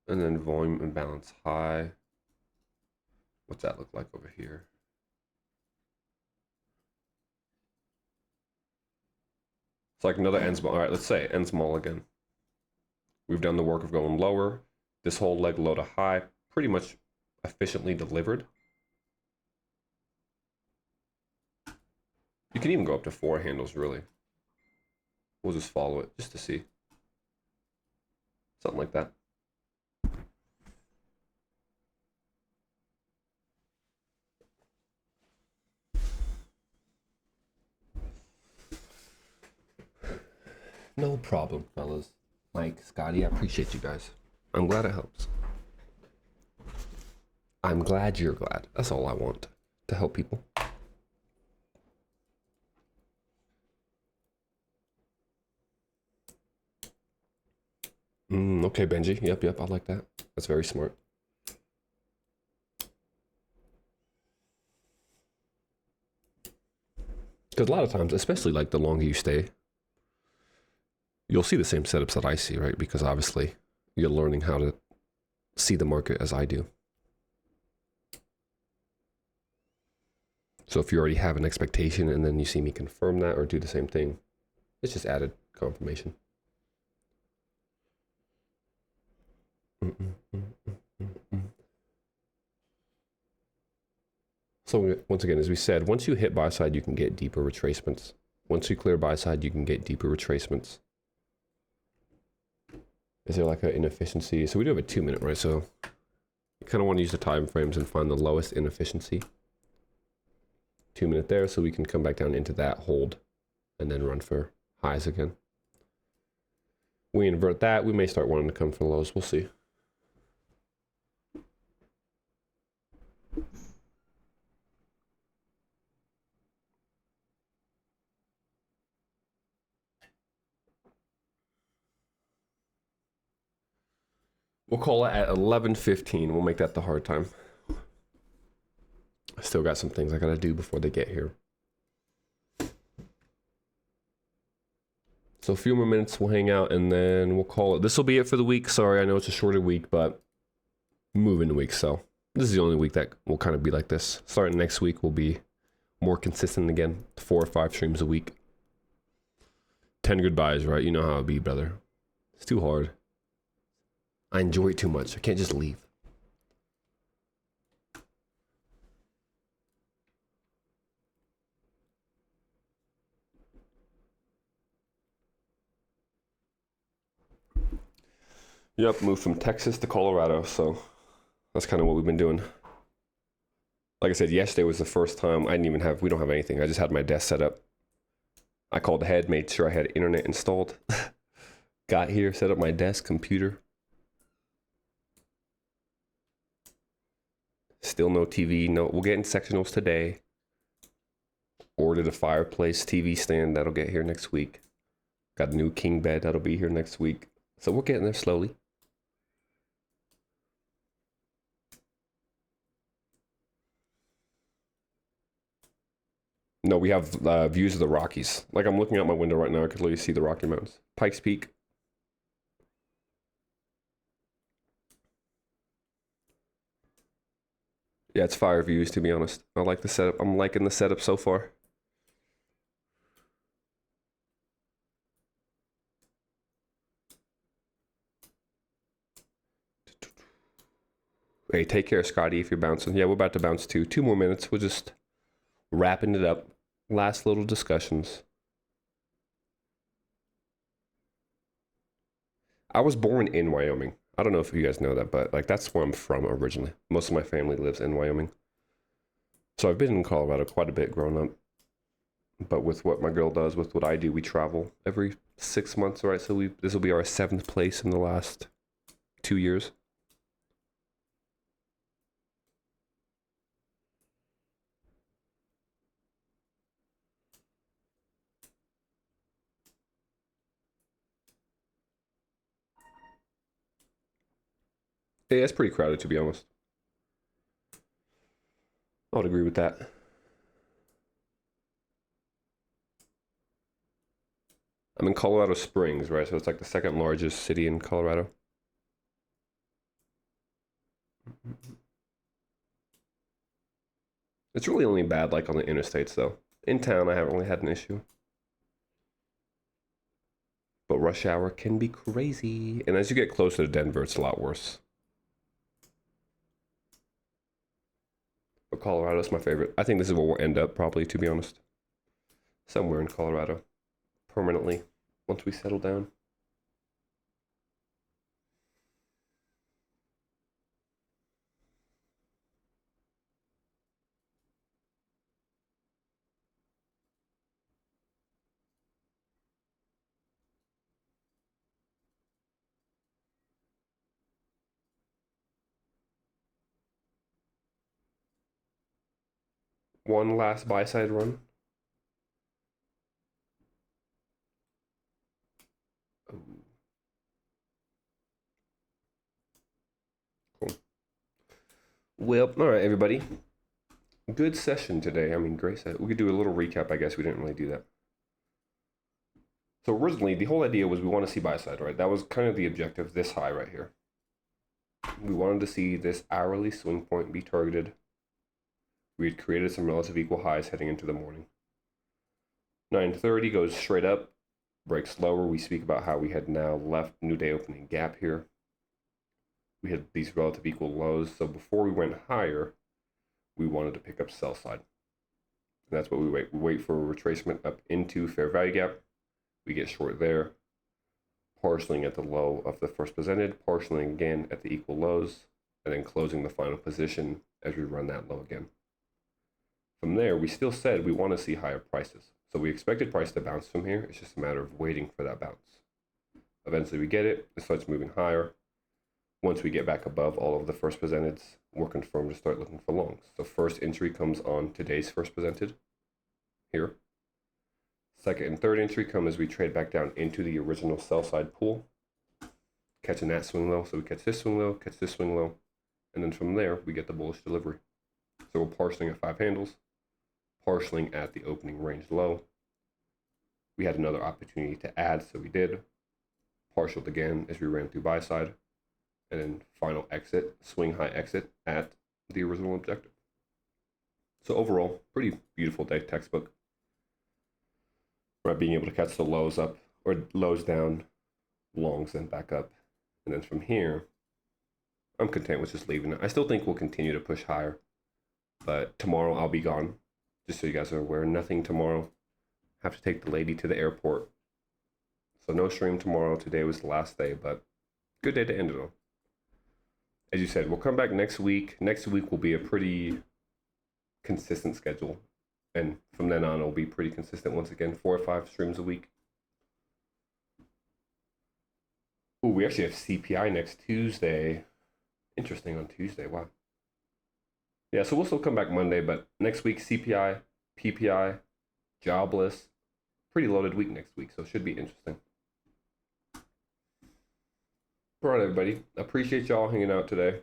and then volume imbalance high. What's that look like over here? It's like another end small. All right, let's say end small again. We've done the work of going lower. This whole leg low to high, pretty much efficiently delivered. You can even go up to 4 handles, really. We'll just follow it just to see. Something like that. No problem, fellas. Mike, Scotty, I appreciate you guys. I'm glad it helps. I'm glad you're glad. That's all I want, to help people. Okay, Benji. Yep, I like that. That's very smart. Because a lot of times, especially like the longer you stay, you'll see the same setups that I see, right? Because obviously you're learning how to see the market as I do. So if you already have an expectation and then you see me confirm that or do the same thing, it's just added confirmation. So once again, as we said, once you hit buy side, you can get deeper retracements. Once you clear buy side, you can get deeper retracements. Is there like an inefficiency? So we do have a 2-minute, right? So you kind of want to use the time frames and find the lowest inefficiency. 2-minute there, so we can come back down into that hold and then run for highs again. We invert that, we may start wanting to come for lows. We'll see. We'll call it at 11:15. We'll make that the hard time. I still got some things I gotta do before they get here. So a few more minutes, we'll hang out, and then we'll call it. This will be it for the week. Sorry, I know it's a shorter week, but moving the week, so this is the only week that will kind of be like this. Starting next week, we'll be more consistent again. 4 or 5 streams a week. 10 goodbyes, right? You know how it be, brother. It's too hard. I enjoy it too much. I can't just leave. Yep, moved from Texas to Colorado, so that's kind of what we've been doing. Like I said, yesterday was the first time we don't have anything. I just had my desk set up. I called ahead, made sure I had internet installed. Got here, set up my desk, computer. Still no TV. No, we'll get in sectionals today. Ordered a fireplace TV stand that'll get here next week. Got a new king bed that'll be here next week. So we're getting there slowly. No, we have views of the Rockies. Like I'm looking out my window right now. I could literally see the Rocky Mountains. Pikes Peak. Yeah, it's fire views, to be honest. I like the setup. I'm liking the setup so far. Hey, take care, Scotty, if you're bouncing. Yeah, we're about to bounce too. 2 more minutes. We're just wrapping it up. Last little discussions. I was born in Wyoming. I don't know if you guys know that, but like that's where I'm from originally. Most of my family lives in Wyoming. So I've been in Colorado quite a bit growing up. But with what my girl does, with what I do, we travel every 6 months, right? So this will be our 7th place in the last 2 years. Yeah, it's pretty crowded, to be honest. I would agree with that. I'm in Colorado Springs, right? So it's like the second largest city in Colorado. It's really only bad like on the interstates, though. In town, I haven't really had an issue. But rush hour can be crazy. And as you get closer to Denver, it's a lot worse. But Colorado's my favorite. I think this is where we'll end up, probably, to be honest. Somewhere in Colorado. Permanently. Once we settle down. One last buy side run. Oh, cool. Well, all right, everybody. Good session today. I mean, great set. We could do a little recap, I guess. We didn't really do that. So originally, the whole idea was we want to see buy side, right? That was kind of the objective, this high right here. We wanted to see this hourly swing point be targeted. We had created some relative equal highs heading into the morning. 9:30 goes straight up, breaks lower. We speak about how we had now left new day opening gap here. We had these relative equal lows. So before we went higher, we wanted to pick up sell side. And that's what we wait. We wait for a retracement up into fair value gap. We get short there, partialing at the low of the first presented, partialing again at the equal lows, and then closing the final position as we run that low again. From there, we still said we want to see higher prices. So we expected price to bounce from here. It's just a matter of waiting for that bounce. Eventually we get it. It starts moving higher. Once we get back above all of the first presenteds, we're confirmed to start looking for longs. So first entry comes on today's first presented here. Second and third entry come as we trade back down into the original sell side pool, catching that swing low. So we catch this swing low, catch this swing low, and then from there we get the bullish delivery. So we're partialing at 5 handles, partialing at the opening range low. We had another opportunity to add, so we did. Partialed again as we ran through buy side, and then final exit, swing high exit at the original objective. So overall, pretty beautiful day, textbook. Right, being able to catch the lows up or lows down, longs then back up, and then from here, I'm content with just leaving it. I still think we'll continue to push higher, but tomorrow I'll be gone. Just so you guys are aware, nothing tomorrow. Have to take the lady to the airport. So no stream tomorrow. Today was the last day, but good day to end it on. As you said, we'll come back next week. Next week will be a pretty consistent schedule. And from then on, it'll be pretty consistent once again, 4 or 5 streams a week. Ooh, we actually have CPI next Tuesday. Interesting on Tuesday, wow. Yeah, so we'll still come back Monday, but next week, CPI, PPI, jobless. Pretty loaded week next week, so it should be interesting. All right, everybody. Appreciate y'all hanging out today.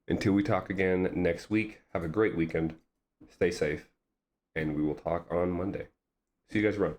Until we talk again next week, have a great weekend. Stay safe, and we will talk on Monday. See you guys around.